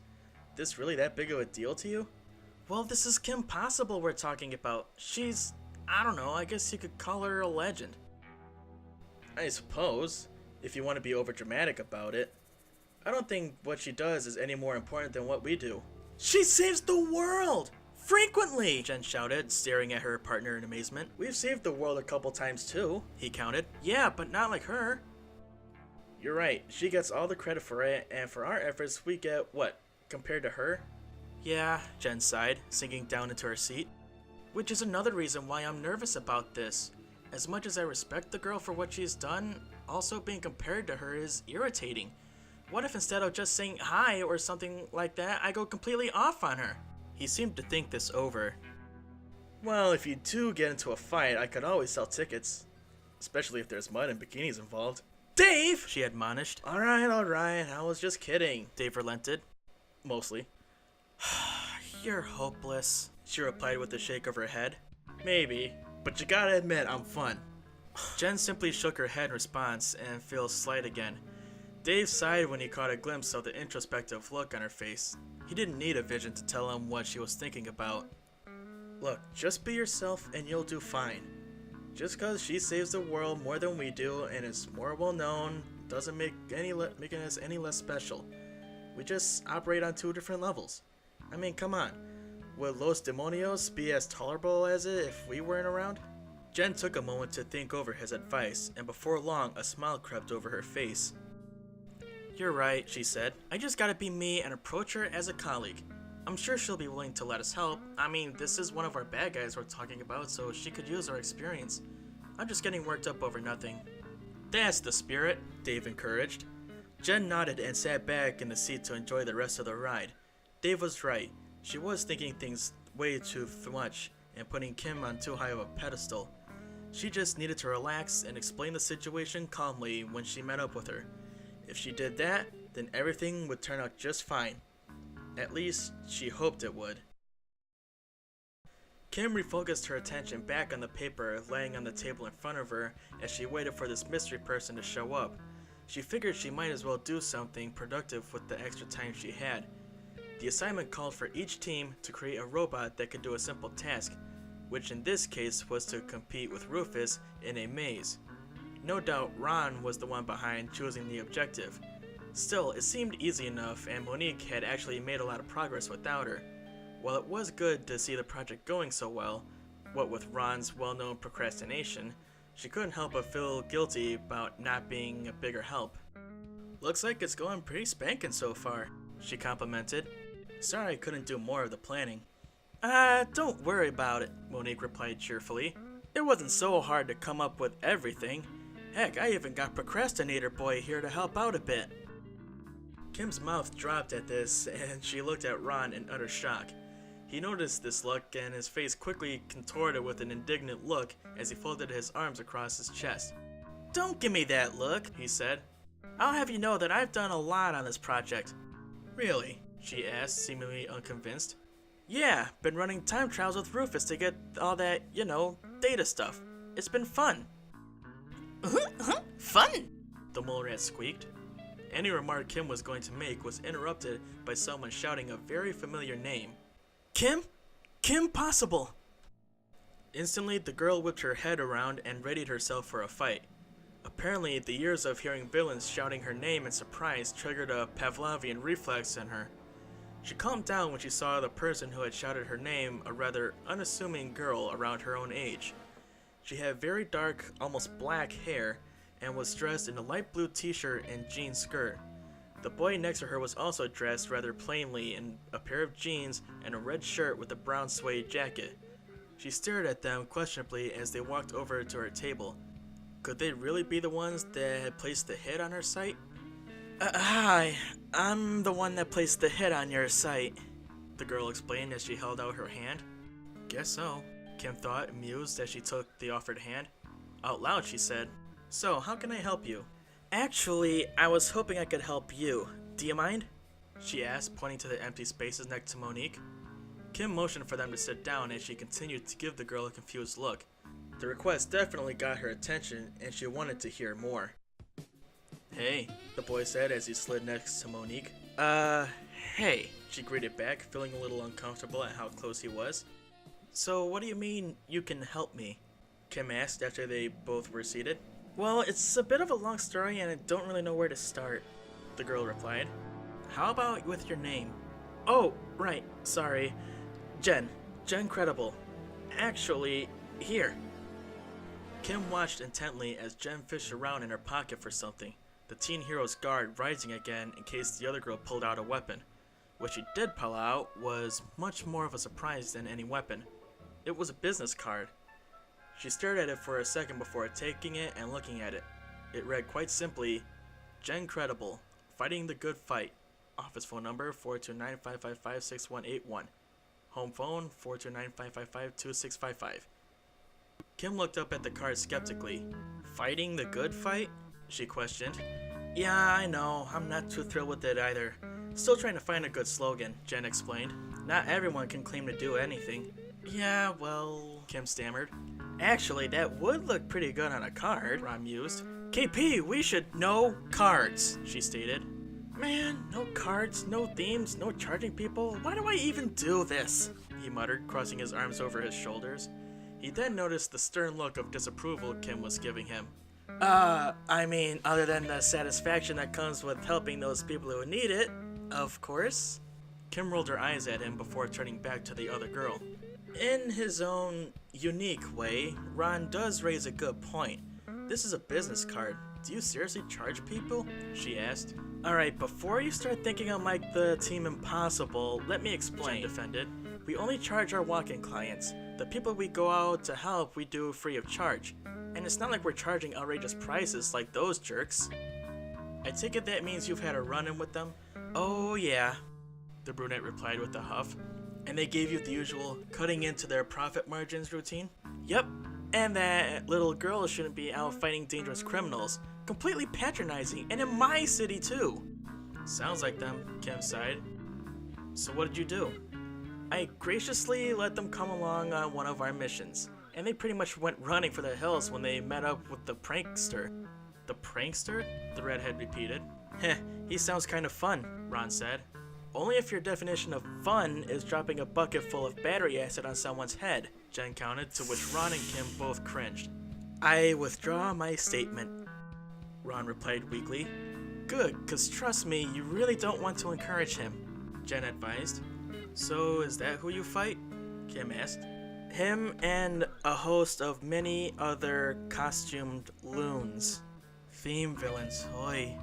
This really that big of a deal to you?" "Well, this is Kim Possible we're talking about. She's, I don't know, I guess you could call her a legend." "I suppose, if you want to be overdramatic about it. I don't think what she does is any more important than what we do." "She saves the world! Frequently!" Jen shouted, staring at her partner in amazement. "We've saved the world a couple times too," he counted. "Yeah, but not like her." "You're right, she gets all the credit for it, and for our efforts we get, what, compared to her?" "Yeah," Jen sighed, sinking down into her seat. "Which is another reason why I'm nervous about this. As much as I respect the girl for what she's done, also being compared to her is irritating. What if instead of just saying hi or something like that, I go completely off on her?" He seemed to think this over. "Well, if you do get into a fight, I could always sell tickets. Especially if there's mud and bikinis involved." "Dave!" she admonished. Alright, I was just kidding," Dave relented. "Mostly." "You're hopeless," she replied with a shake of her head. "Maybe, but you gotta admit I'm fun." Jen simply shook her head in response and felt slight again. Dave sighed when he caught a glimpse of the introspective look on her face. He didn't need a vision to tell him what she was thinking about. "Look, just be yourself and you'll do fine. Just cause she saves the world more than we do and is more well known doesn't make making us any less special. We just operate on two different levels. I mean, come on. Would Los Demonios be as tolerable as it if we weren't around?" Jen took a moment to think over his advice, and before long a smile crept over her face. "You're right," she said. "I just gotta be me and approach her as a colleague. I'm sure she'll be willing to let us help. I mean, this is one of our bad guys we're talking about, so she could use our experience. I'm just getting worked up over nothing." "That's the spirit," Dave encouraged. Jen nodded and sat back in the seat to enjoy the rest of the ride. Dave was right. She was thinking things way too much and putting Kim on too high of a pedestal. She just needed to relax and explain the situation calmly when she met up with her. If she did that, then everything would turn out just fine. At least, she hoped it would. Kim refocused her attention back on the paper laying on the table in front of her as she waited for this mystery person to show up. She figured she might as well do something productive with the extra time she had. The assignment called for each team to create a robot that could do a simple task, which in this case was to compete with Rufus in a maze. No doubt Ron was the one behind choosing the objective. Still, it seemed easy enough, and Monique had actually made a lot of progress without her. While it was good to see the project going so well, what with Ron's well-known procrastination, she couldn't help but feel guilty about not being a bigger help. "Looks like it's going pretty spankin' so far," she complimented. "Sorry I couldn't do more of the planning." Don't worry about it," Monique replied cheerfully. "It wasn't so hard to come up with everything. Heck, I even got Procrastinator Boy here to help out a bit." Kim's mouth dropped at this, and she looked at Ron in utter shock. He noticed this look, and his face quickly contorted with an indignant look as he folded his arms across his chest. "Don't give me that look," he said. "I'll have you know that I've done a lot on this project." "Really?" she asked, seemingly unconvinced. "Yeah, been running time trials with Rufus to get all that, data stuff. It's been fun." "Fun?" the mole rat squeaked. Any remark Kim was going to make was interrupted by someone shouting a very familiar name. Kim? Kim Possible! Instantly, the girl whipped her head around and readied herself for a fight. Apparently, the years of hearing villains shouting her name in surprise triggered a Pavlovian reflex in her. She calmed down when she saw the person who had shouted her name, a rather unassuming girl around her own age. She had very dark, almost black hair, and was dressed in a light blue t-shirt and jean skirt. The boy next to her was also dressed rather plainly in a pair of jeans and a red shirt with a brown suede jacket. She stared at them questionably as they walked over to her table. Could they really be the ones that had placed the hit on her site? Hi, I'm the one that placed the hit on your site, the girl explained as she held out her hand. Guess so, Kim thought, amused as she took the offered hand. Out loud, she said, So, how can I help you? Actually, I was hoping I could help you. Do you mind? She asked, pointing to the empty spaces next to Monique. Kim motioned for them to sit down as she continued to give the girl a confused look. The request definitely got her attention, and she wanted to hear more. Hey, the boy said as he slid next to Monique. Hey, she greeted back, feeling a little uncomfortable at how close he was. So, what do you mean, you can help me? Kim asked after they both were seated. Well, it's a bit of a long story and I don't really know where to start, the girl replied. How about with your name? Oh, right, sorry. Jen Credible. Actually, here. Kim watched intently as Jen fished around in her pocket for something, the teen hero's guard rising again in case the other girl pulled out a weapon. What she did pull out was much more of a surprise than any weapon. It was a business card. She stared at it for a second before taking it and looking at it. It read quite simply, Jen Credible, fighting the good fight. Office phone number 429-555-6181. Home phone 429-555-2655. Kim looked up at the card skeptically. Fighting the good fight? She questioned. Yeah, I know. I'm not too thrilled with it either. Still trying to find a good slogan, Jen explained. Not everyone can claim to do anything. Yeah, well, Kim stammered. Actually, that would look pretty good on a card, Ron mused. KP, we should know cards, she stated. Man, no cards, no themes, no charging people. Why do I even do this? He muttered, crossing his arms over his shoulders. He then noticed the stern look of disapproval Kim was giving him. I mean, other than the satisfaction that comes with helping those people who need it, of course. Kim rolled her eyes at him before turning back to the other girl. In his own unique way, Ron does raise a good point. This is a business card. Do you seriously charge people? She asked. Alright, before you start thinking I'm like the Team Impossible, let me explain, Jen defended. We only charge our walk-in clients. The people we go out to help, we do free of charge. And it's not like we're charging outrageous prices like those jerks. I take it that means you've had a run-in with them? Oh yeah, the brunette replied with a huff. And they gave you the usual cutting into their profit margins routine? Yep, and that little girl shouldn't be out fighting dangerous criminals. Completely patronizing, and in my city too. Sounds like them, Kim sighed. So what did you do? I graciously let them come along on one of our missions, and they pretty much went running for the hills when they met up with the prankster. The prankster? The redhead repeated. Heh, he sounds kind of fun, Ron said. Only if your definition of fun is dropping a bucket full of battery acid on someone's head, Jen counted, to which Ron and Kim both cringed. I withdraw my statement, Ron replied weakly. Good, 'cause trust me, you really don't want to encourage him, Jen advised. So is that who you fight? Kim asked. Him and a host of many other costumed loons. Theme villains, oi.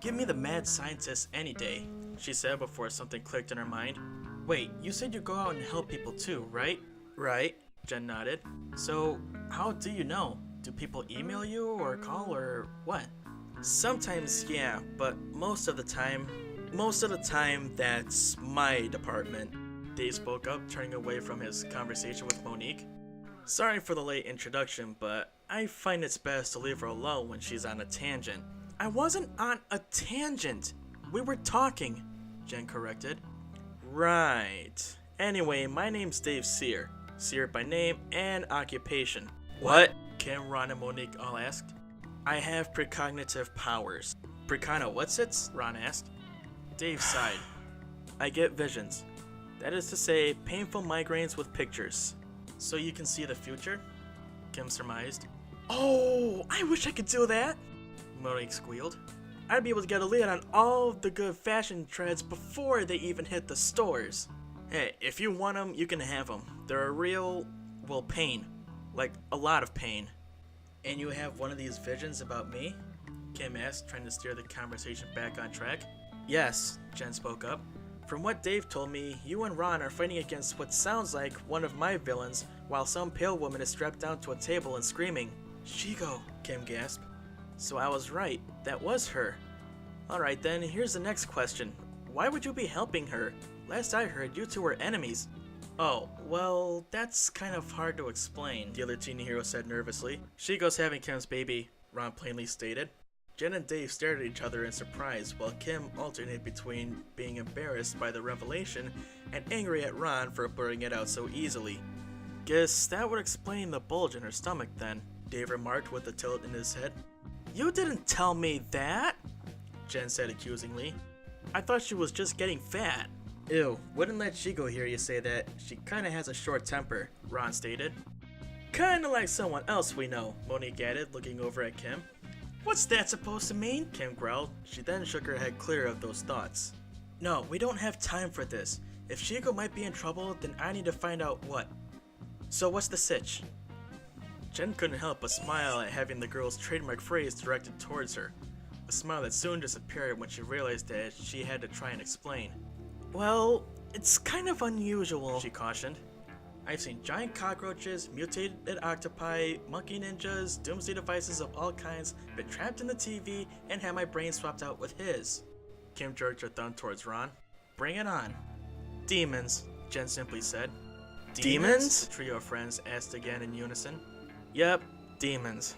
Give me the mad scientist any day, she said before something clicked in her mind. Wait, you said you go out and help people too, right? Right, Jen nodded. So, how do you know? Do people email you or call or what? Sometimes, yeah, but most of the time, that's my department. Dave spoke up, turning away from his conversation with Monique. Sorry for the late introduction, but I find it's best to leave her alone when she's on a tangent. I wasn't on a tangent. We were talking, Jen corrected. Right. Anyway, my name's Dave Sear. Sear by name and occupation. What? Kim, Ron, and Monique all asked. I have precognitive powers. Precognitive what's it? Ron asked. Dave sighed. I get visions. That is to say, painful migraines with pictures. So you can see the future? Kim surmised. Oh, I wish I could do that, Monique squealed. I'd be able to get a lead on all the good fashion trends before they even hit the stores. Hey, if you want them, you can have them. They're a real, well, pain. Like, a lot of pain. And you have one of these visions about me? Kim asked, trying to steer the conversation back on track. Yes, Jen spoke up. From what Dave told me, you and Ron are fighting against what sounds like one of my villains, while some pale woman is strapped down to a table and screaming. Shego, Kim gasped. So I was right, that was her. Alright then, here's the next question. Why would you be helping her? Last I heard, you two were enemies. Oh, well, that's kind of hard to explain, the other teen hero said nervously. Shigo's having Kim's baby, Ron plainly stated. Jen and Dave stared at each other in surprise, while Kim alternated between being embarrassed by the revelation and angry at Ron for blurting it out so easily. Guess that would explain the bulge in her stomach then, Dave remarked with a tilt in his head. You didn't tell me that, Jen said accusingly. I thought she was just getting fat. Ew, wouldn't let Shego hear you say that. She kinda has a short temper, Ron stated. Kinda like someone else we know, Monique added, looking over at Kim. What's that supposed to mean? Kim growled. She then shook her head clear of those thoughts. No, we don't have time for this. If Shego might be in trouble, then I need to find out what. So what's the sitch? Jen couldn't help but smile at having the girl's trademark phrase directed towards her. A smile that soon disappeared when she realized that she had to try and explain. Well, it's kind of unusual, she cautioned. I've seen giant cockroaches, mutated octopi, monkey ninjas, doomsday devices of all kinds, been trapped in the TV, and had my brain swapped out with his. Kim jerked her thumb towards Ron. Bring it on. Demons, Jen simply said. Demons? The trio of friends asked again in unison. Yep, demons.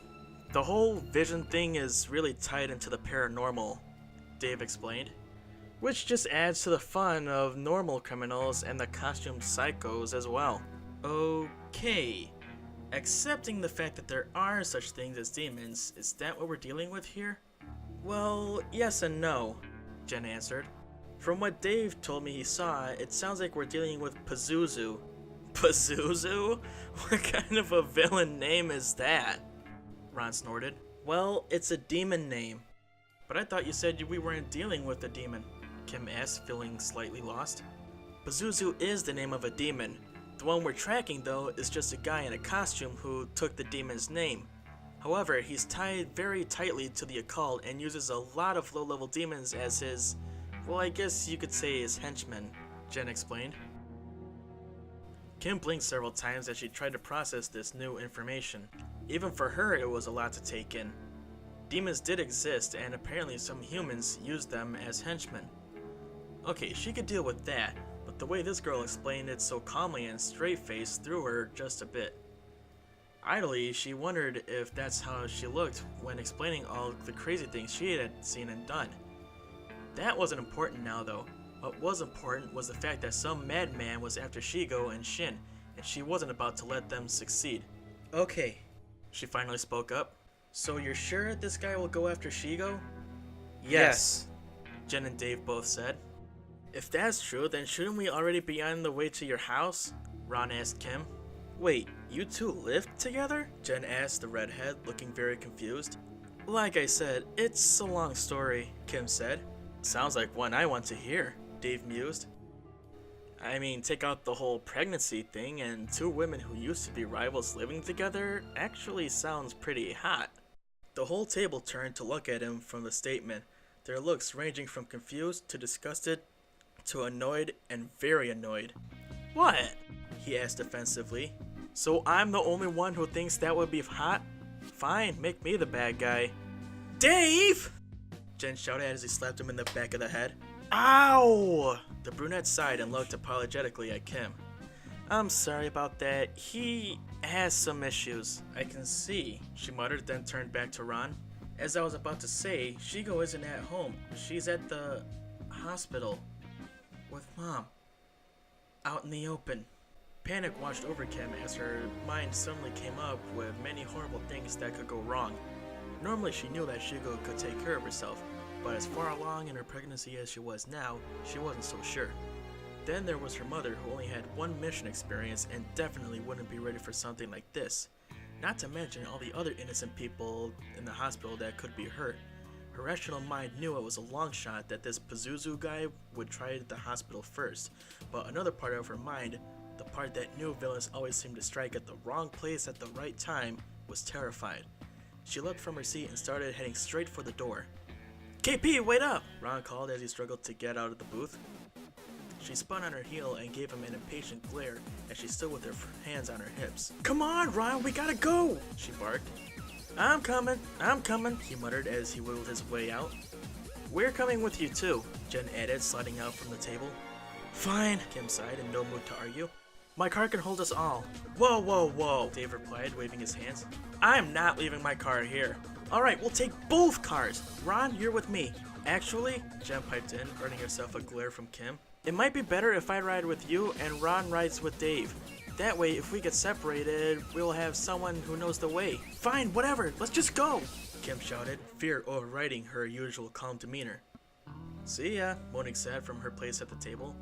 The whole vision thing is really tied into the paranormal, Dave explained. Which just adds to the fun of normal criminals and the costumed psychos as well. Okay. Accepting the fact that there are such things as demons, is that what we're dealing with here? Well, yes and no, Jen answered. From what Dave told me he saw, it sounds like we're dealing with Pazuzu. Pazuzu? What kind of a villain name is that? Ron snorted. Well, it's a demon name. But I thought you said we weren't dealing with a demon, Kim asked, feeling slightly lost. Pazuzu is the name of a demon. The one we're tracking, though, is just a guy in a costume who took the demon's name. However, he's tied very tightly to the occult and uses a lot of low-level demons as his, well, I guess you could say his henchmen, Jen explained. Kim blinked several times as she tried to process this new information. Even for her, it was a lot to take in. Demons did exist, and apparently some humans used them as henchmen. Okay, she could deal with that, but the way this girl explained it so calmly and straight-faced threw her just a bit. Idly, she wondered if that's how she looked when explaining all the crazy things she had seen and done. That wasn't important now, though. What was important was the fact that some madman was after Shego and Shin, and she wasn't about to let them succeed. Okay, she finally spoke up. So you're sure this guy will go after Shego? Yes, Jen and Dave both said. If that's true, then shouldn't we already be on the way to your house? Ron asked Kim. Wait, you two live together? Jen asked the redhead, looking very confused. Like I said, it's a long story, Kim said. Sounds like one I want to hear, Dave mused. I mean, take out the whole pregnancy thing, and two women who used to be rivals living together actually sounds pretty hot. The whole table turned to look at him from the statement, their looks ranging from confused to disgusted to annoyed and very annoyed. What? He asked defensively. So I'm the only one who thinks that would be hot? Fine, make me the bad guy. Dave! Jen shouted as he slapped him in the back of the head. Ow! The brunette sighed and looked apologetically at Kim. I'm sorry about that. He has some issues. I can see, she muttered, then turned back to Ron. As I was about to say, Shego isn't at home. She's at the hospital with Mom. Out in the open. Panic washed over Kim as her mind suddenly came up with many horrible things that could go wrong. Normally she knew that Shego could take care of herself, but as far along in her pregnancy as she was now, she wasn't so sure. Then there was her mother, who only had one mission experience and definitely wouldn't be ready for something like this. Not to mention all the other innocent people in the hospital that could be hurt. Her rational mind knew it was a long shot that this Pazuzu guy would try the hospital first, but another part of her mind, the part that knew villains always seem to strike at the wrong place at the right time, was terrified. She leapt from her seat and started heading straight for the door. "KP, wait up!" Ron called as he struggled to get out of the booth. She spun on her heel and gave him an impatient glare as she stood with her hands on her hips. "Come on, Ron, we gotta go!" she barked. I'm coming, he muttered as he wiggled his way out. "We're coming with you too," Jen added, sliding out from the table. "Fine," Kim sighed, in no mood to argue. "My car can hold us all." Whoa, whoa, whoa, Dave replied, waving his hands. "I'm not leaving my car here." "Alright, we'll take both cars. Ron, you're with me." "Actually," Jen piped in, earning herself a glare from Kim, "it might be better if I ride with you and Ron rides with Dave. That way, if we get separated, we'll have someone who knows the way." "Fine, whatever, let's just go!" Kim shouted, fear overriding her usual calm demeanor. "See ya," Monique said from her place at the table.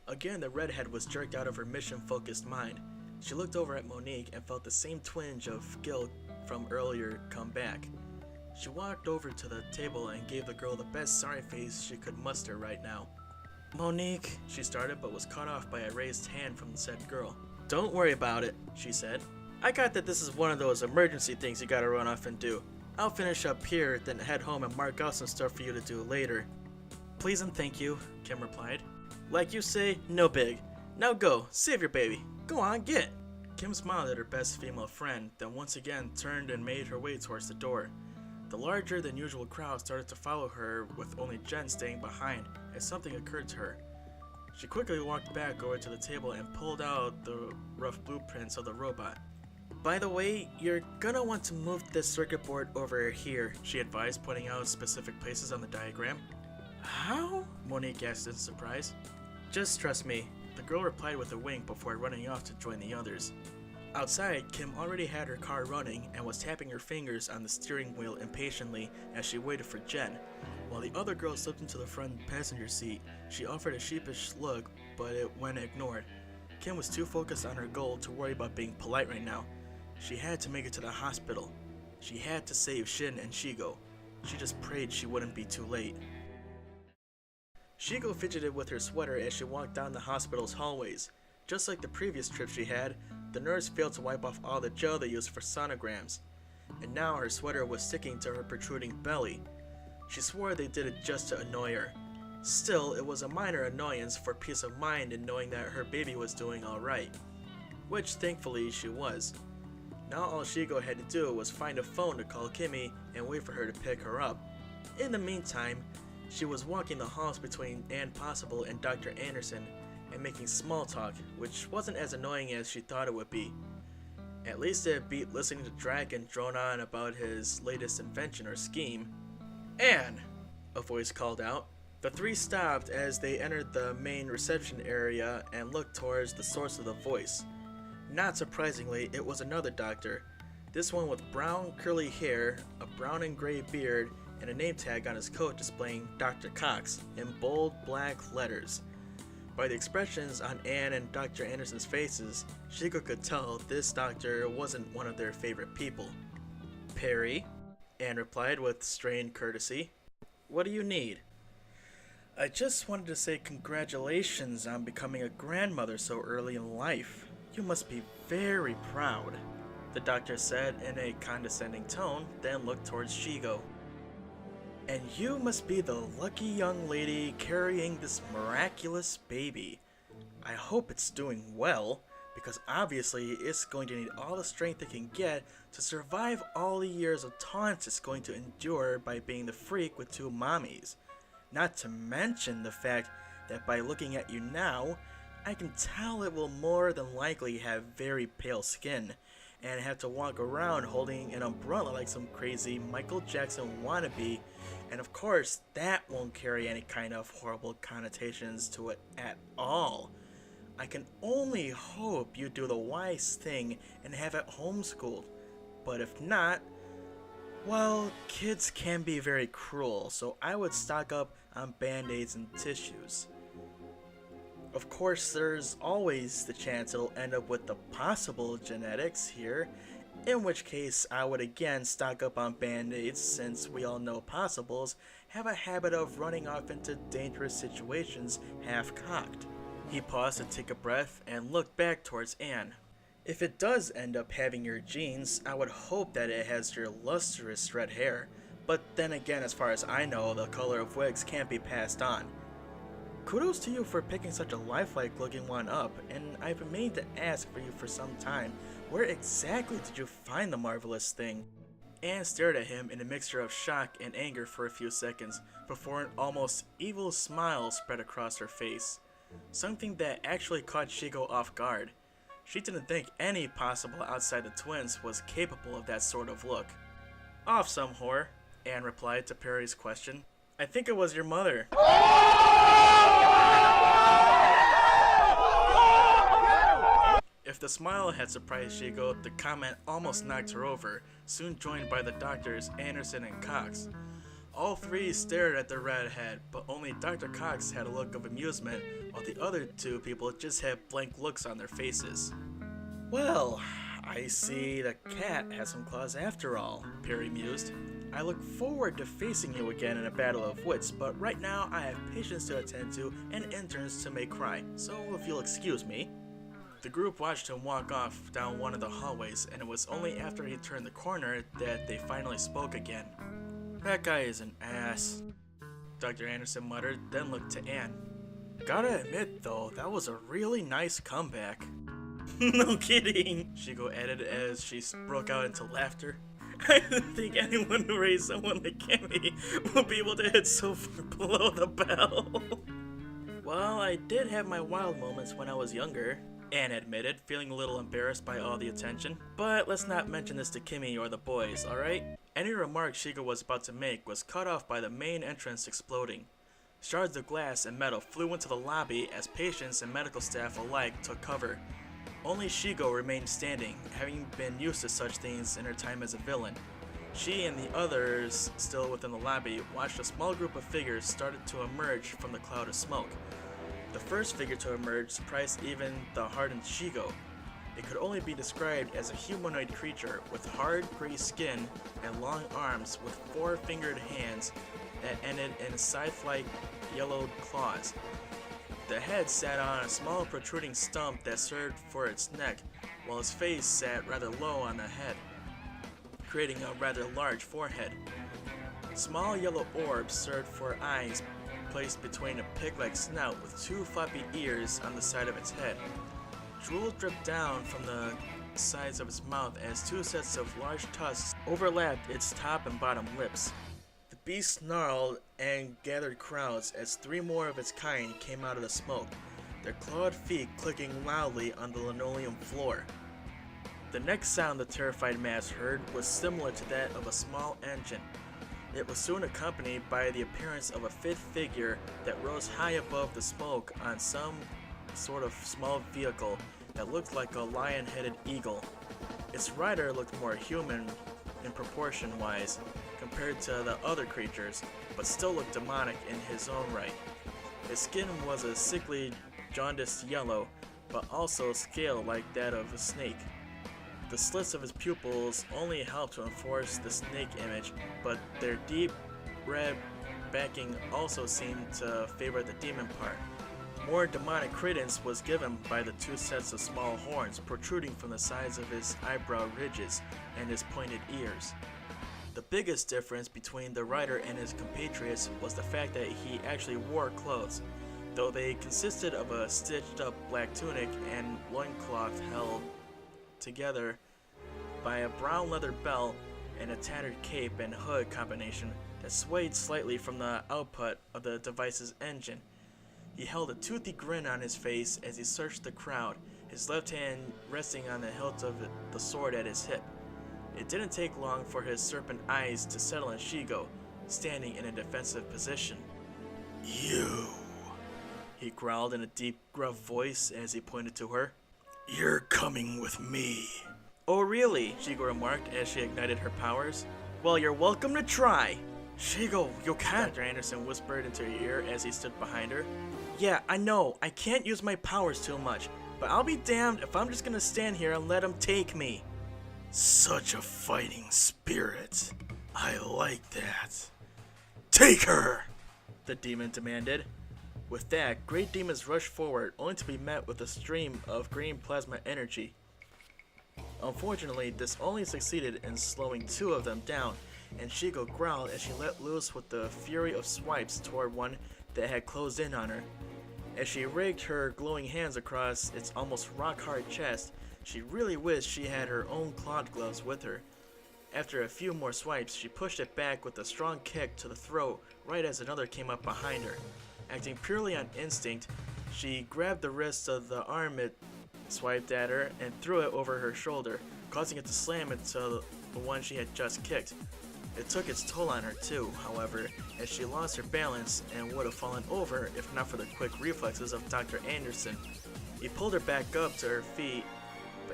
Again, the redhead was jerked out of her mission-focused mind. She looked over at Monique and felt the same twinge of guilt from earlier come back. She walked over to the table and gave the girl the best sorry face she could muster right now. "Monique," she started, but was cut off by a raised hand from the said girl. "Don't worry about it," she said. "I got that this is one of those emergency things you gotta run off and do. I'll finish up here, then head home and mark out some stuff for you to do later." "Please and thank you," Kim replied. "Like you say, no big. Now go, save your baby. Go on, get." Kim smiled at her best female friend, then once again turned and made her way towards the door. The larger than usual crowd started to follow her, with only Jen staying behind, as something occurred to her. She quickly walked back over to the table and pulled out the rough blueprints of the robot. "By the way, you're gonna want to move this circuit board over here," she advised, pointing out specific places on the diagram. "How?" Monique asked in surprise. "Just trust me," the girl replied with a wink before running off to join the others. Outside, Kim already had her car running and was tapping her fingers on the steering wheel impatiently as she waited for Jen. While the other girl slipped into the front passenger seat, she offered a sheepish look, but it went ignored. Kim was too focused on her goal to worry about being polite right now. She had to make it to the hospital. She had to save Shin and Shego. She just prayed she wouldn't be too late. Shego fidgeted with her sweater as she walked down the hospital's hallways. Just like the previous trip she had, the nurse failed to wipe off all the gel they used for sonograms, and now her sweater was sticking to her protruding belly. She swore they did it just to annoy her. Still, it was a minor annoyance for peace of mind in knowing that her baby was doing alright, which thankfully she was. Now all Shego had to do was find a phone to call Kimmy and wait for her to pick her up. In the meantime, she was walking the halls between Ann Possible and Dr. Anderson and making small talk, which wasn't as annoying as she thought it would be. At least it beat listening to Dragon drone on about his latest invention or scheme. "Ann!" a voice called out. The three stopped as they entered the main reception area and looked towards the source of the voice. Not surprisingly, it was another doctor. This one with brown curly hair, a brown and gray beard, and a name tag on his coat displaying Dr. Cox in bold black letters. By the expressions on Ann and Dr. Anderson's faces, Shego could tell this doctor wasn't one of their favorite people. "Perry," Ann replied with strained courtesy. "What do you need?" "I just wanted to say congratulations on becoming a grandmother so early in life. You must be very proud," the doctor said in a condescending tone, then looked towards Shego. "And you must be the lucky young lady carrying this miraculous baby. I hope it's doing well, because obviously it's going to need all the strength it can get to survive all the years of taunts it's going to endure by being the freak with two mommies. Not to mention the fact that by looking at you now, I can tell it will more than likely have very pale skin, and have to walk around holding an umbrella like some crazy Michael Jackson wannabe, and of course that won't carry any kind of horrible connotations to it at all. I can only hope you do the wise thing and have it homeschooled, but if not, Well, kids can be very cruel, so I would stock up on band-aids and tissues. Of course, there's always the chance it'll end up with the possible genetics here, in which case I would again stock up on band-aids since we all know possibles have a habit of running off into dangerous situations half-cocked. He paused to take a breath and looked back towards Anne. If it does end up having your genes, I would hope that it has your lustrous red hair, but then again, as far as I know, the color of wigs can't be passed on. Kudos to you for picking such a lifelike looking one up, and I've been meaning to ask for you for some time, where exactly did you find the marvelous thing? Anne stared at him in a mixture of shock and anger for a few seconds, before an almost evil smile spread across her face. Something that actually caught Shego off guard. She didn't think any possible outside the twins was capable of that sort of look. Off some whore, Anne replied to Perry's question. I think it was your mother. If the smile had surprised Shego, the comment almost knocked her over, soon joined by the doctors Anderson and Cox. All three stared at the redhead, but only Dr. Cox had a look of amusement, while the other two people just had blank looks on their faces. Well, I see the cat has some claws after all, Perry mused. I look forward to facing you again in a battle of wits, but right now I have patients to attend to and interns to make cry, so if you'll excuse me. The group watched him walk off down one of the hallways, and it was only after he turned the corner that they finally spoke again. That guy is an ass, Dr. Anderson muttered, then looked to Anne. Gotta admit though, that was a really nice comeback. No kidding, Shego added as she broke out into laughter. I didn't think anyone who raised someone like Kimmy would be able to hit so far below the bell. Well, I did have my wild moments when I was younger, Anne admitted, feeling a little embarrassed by all the attention. But let's not mention this to Kimmy or the boys, alright? Any remark Shego was about to make was cut off by the main entrance exploding. Shards of glass and metal flew into the lobby as patients and medical staff alike took cover. Only Shego remained standing, having been used to such things in her time as a villain. She and the others still within the lobby watched a small group of figures started to emerge from the cloud of smoke. The first figure to emerge surprised even the hardened Shego. It could only be described as a humanoid creature with hard gray skin and long arms with four-fingered hands that ended in scythe-like yellowed claws. The head sat on a small protruding stump that served for its neck, while his face sat rather low on the head, creating a rather large forehead. Small yellow orbs served for eyes placed between a pig-like snout with two floppy ears on the side of its head. Drool dripped down from the sides of its mouth as two sets of large tusks overlapped its top and bottom lips. The beast snarled and gathered crowds as three more of its kind came out of the smoke, their clawed feet clicking loudly on the linoleum floor. The next sound the terrified mass heard was similar to that of a small engine. It was soon accompanied by the appearance of a fifth figure that rose high above the smoke on some sort of small vehicle that looked like a lion-headed eagle. Its rider looked more human in proportion-wise compared to the other creatures, but still looked demonic in his own right. His skin was a sickly, jaundiced yellow, but also scale like that of a snake. The slits of his pupils only helped to enforce the snake image, but their deep red backing also seemed to favor the demon part. More demonic credence was given by the two sets of small horns protruding from the sides of his eyebrow ridges and his pointed ears. The biggest difference between the rider and his compatriots was the fact that he actually wore clothes, though they consisted of a stitched-up black tunic and loincloth held together by a brown leather belt and a tattered cape and hood combination that swayed slightly from the output of the device's engine. He held a toothy grin on his face as he searched the crowd, his left hand resting on the hilt of the sword at his hip. It didn't take long for his serpent eyes to settle on Shego, standing in a defensive position. "You," he growled in a deep, gruff voice as he pointed to her. "You're coming with me." "Oh really?" Shego remarked as she ignited her powers. Well, you're welcome to try. Shego, you can't, Dr. Anderson whispered into her ear as he stood behind her. Yeah, I know, I can't use my powers too much, but I'll be damned if I'm just gonna stand here and let him take me. Such a fighting spirit. I like that. Take her! The demon demanded. With that, great demons rushed forward, only to be met with a stream of green plasma energy. Unfortunately, this only succeeded in slowing two of them down, and Shego growled as she let loose with the fury of swipes toward one that had closed in on her. As she raked her glowing hands across its almost rock-hard chest, she really wished she had her own clawed gloves with her. After a few more swipes, she pushed it back with a strong kick to the throat right as another came up behind her. Acting purely on instinct, she grabbed the wrist of the arm it swiped at her and threw it over her shoulder, causing it to slam into the one she had just kicked. It took its toll on her too, however, as she lost her balance and would have fallen over if not for the quick reflexes of Dr. Anderson. He pulled her back up to her feet,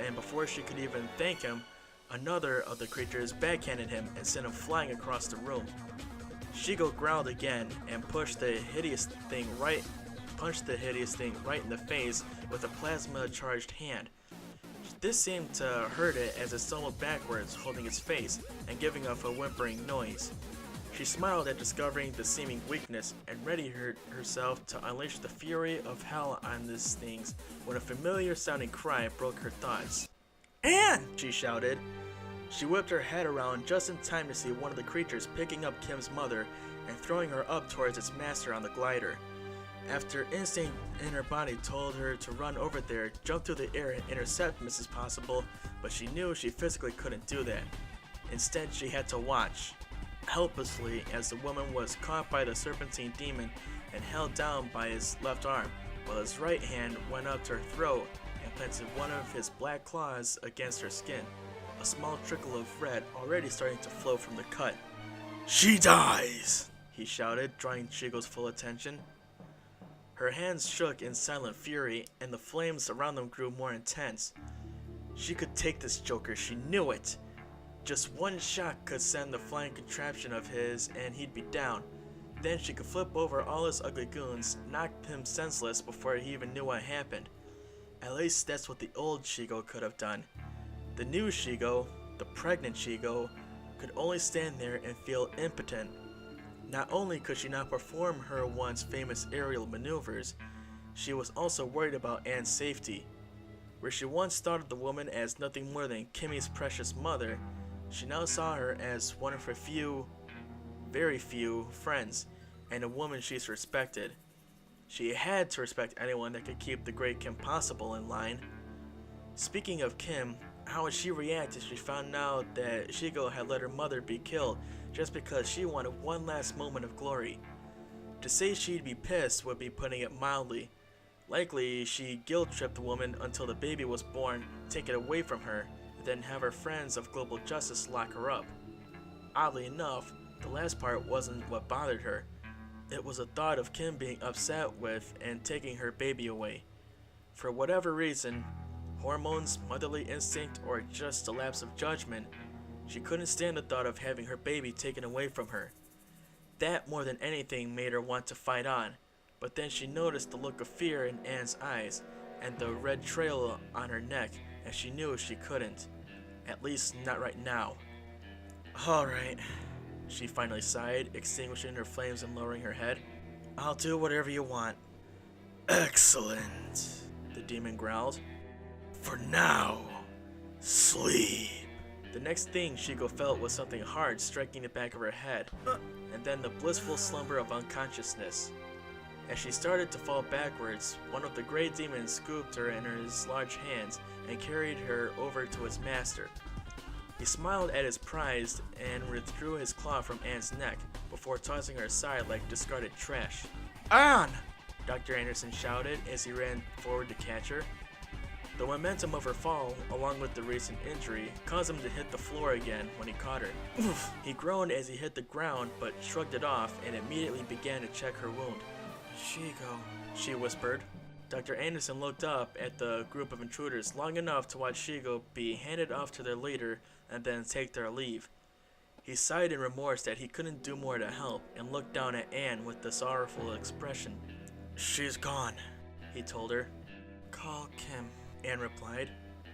and before she could even thank him, another of the creatures backhanded him and sent him flying across the room. Shego growled again and punched the hideous thing right in the face with a plasma-charged hand. This seemed to hurt it as it stumbled backwards, holding its face and giving off a whimpering noise. She smiled at discovering the seeming weakness and readied herself to unleash the fury of hell on these things when a familiar-sounding cry broke her thoughts. "Anne!" she shouted. She whipped her head around just in time to see one of the creatures picking up Kim's mother and throwing her up towards its master on the glider. After instinct in her body told her to run over there, jump through the air and intercept Mrs. Possible, but she knew she physically couldn't do that. Instead, she had to watch helplessly as the woman was caught by the serpentine demon and held down by his left arm, while his right hand went up to her throat and planted one of his black claws against her skin, a small trickle of red already starting to flow from the cut. "She dies!" he shouted, drawing Shego's full attention. Her hands shook in silent fury, and the flames around them grew more intense. She could take this joker, she knew it! Just one shot could send the flying contraption of his, and he'd be down. Then she could flip over all his ugly goons, knock him senseless before he even knew what happened. At least that's what the old Shego could have done. The new Shego, the pregnant Shego, could only stand there and feel impotent. Not only could she not perform her once famous aerial maneuvers, she was also worried about Anne's safety. Where she once thought of the woman as nothing more than Kimmy's precious mother, she now saw her as one of her few, very few, friends, and a woman she's respected. She had to respect anyone that could keep the great Kim Possible in line. Speaking of Kim, how would she react if she found out that Shego had let her mother be killed just because she wanted one last moment of glory? To say she'd be pissed would be putting it mildly. Likely, she guilt-tripped the woman until the baby was born, take it away from her, and then have her friends of global justice lock her up. Oddly enough, the last part wasn't what bothered her. It was the thought of Kim being upset with and taking her baby away. For whatever reason, hormones, motherly instinct, or just a lapse of judgment, she couldn't stand the thought of having her baby taken away from her. That, more than anything, made her want to fight on, but then she noticed the look of fear in Anne's eyes, and the red trail on her neck, and she knew she couldn't. At least, not right now. "Alright," she finally sighed, extinguishing her flames and lowering her head. "I'll do whatever you want." "Excellent," the demon growled. "For now, sleep." The next thing Shego felt was something hard striking the back of her head, and then the blissful slumber of unconsciousness. As she started to fall backwards, one of the gray demons scooped her in his large hands and carried her over to his master. He smiled at his prize and withdrew his claw from Anne's neck before tossing her aside like discarded trash. "Anne!" Dr. Anderson shouted as he ran forward to catch her. The momentum of her fall, along with the recent injury, caused him to hit the floor again when he caught her. Oof! He groaned as he hit the ground, but shrugged it off and immediately began to check her wound. "Shego," she whispered. Dr. Anderson looked up at the group of intruders long enough to watch Shego be handed off to their leader and then take their leave. He sighed in remorse that he couldn't do more to help and looked down at Anne with a sorrowful expression. "She's gone," he told her. "Call Kim," Anne replied.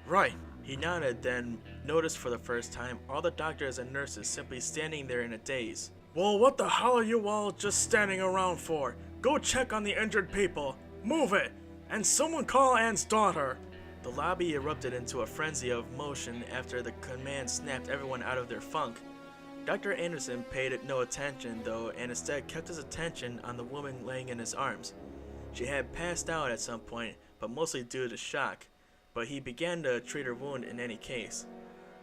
"Right." He nodded, then noticed for the first time all the doctors and nurses simply standing there in a daze. "Well, what the hell are you all just standing around for? Go check on the injured people. Move it! And someone call Anne's daughter!" The lobby erupted into a frenzy of motion after the command snapped everyone out of their funk. Dr. Anderson paid no attention, though, and instead kept his attention on the woman laying in his arms. She had passed out at some point, but mostly due to shock, but he began to treat her wound in any case.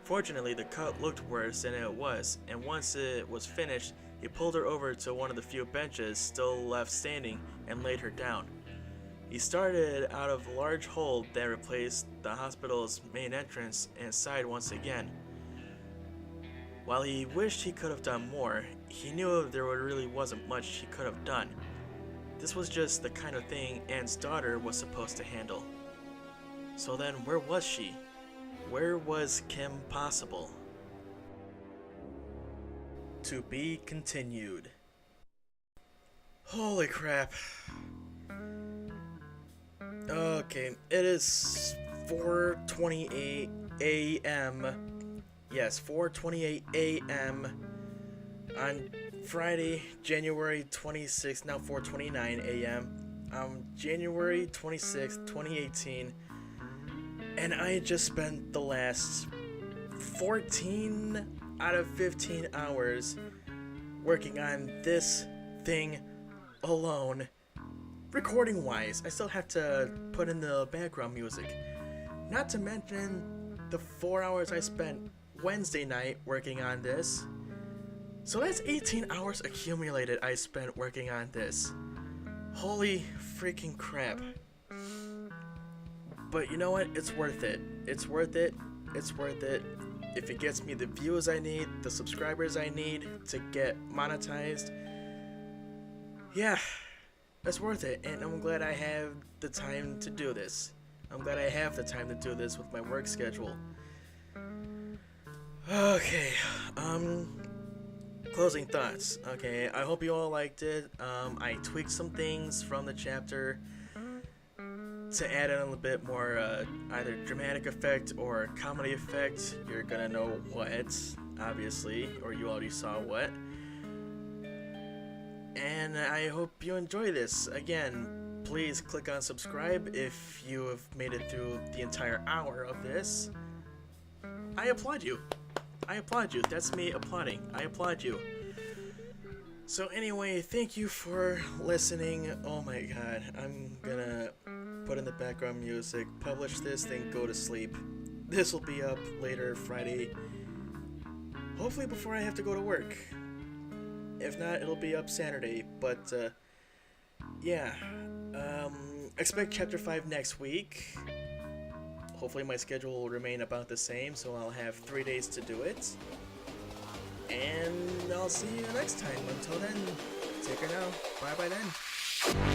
Fortunately, the cut looked worse than it was, and once it was finished, he pulled her over to one of the few benches still left standing and laid her down. He started out of a large hole that replaced the hospital's main entrance and sighed once again. While he wished he could have done more, he knew there really wasn't much he could have done. This was just the kind of thing Anne's daughter was supposed to handle. So then, where was she? Where was Kim possible? To be continued. Holy crap. Okay, it is 4:28 a.m. Yes, 4:28 a.m. on Friday, January 26th, now 4:29 a.m. January 26th, 2018. And I just spent the last 14 out of 15 hours working on this thing alone. Recording wise, I still have to put in the background music. Not to mention the 4 hours I spent Wednesday night working on this. So that's 18 hours accumulated I spent working on this. Holy freaking crap. But you know what? It's worth it. It's worth it. It's worth it. If it gets me the views I need, the subscribers I need to get monetized, yeah, it's worth it. And I'm glad I have the time to do this. I'm glad I have the time to do this with my work schedule. Okay, closing thoughts. Okay, I hope you all liked it. I tweaked some things from the chapter to add in a little bit more either dramatic effect or comedy effect. You're gonna know what, obviously, or you already saw what. And I hope you enjoy this. Again, please click on subscribe if you have made it through the entire hour of this. I applaud you. I applaud you. That's me applauding. I applaud you. So anyway, thank you for listening. Oh my god, I'm gonna put in the background music, publish this, then go to sleep. This will be up later Friday, hopefully before I have to go to work. If not, it'll be up Saturday, but yeah, expect chapter 5 next week. Hopefully my schedule will remain about the same, so I'll have 3 days to do it. And I'll see you next time. Until then, take care now. Bye bye then.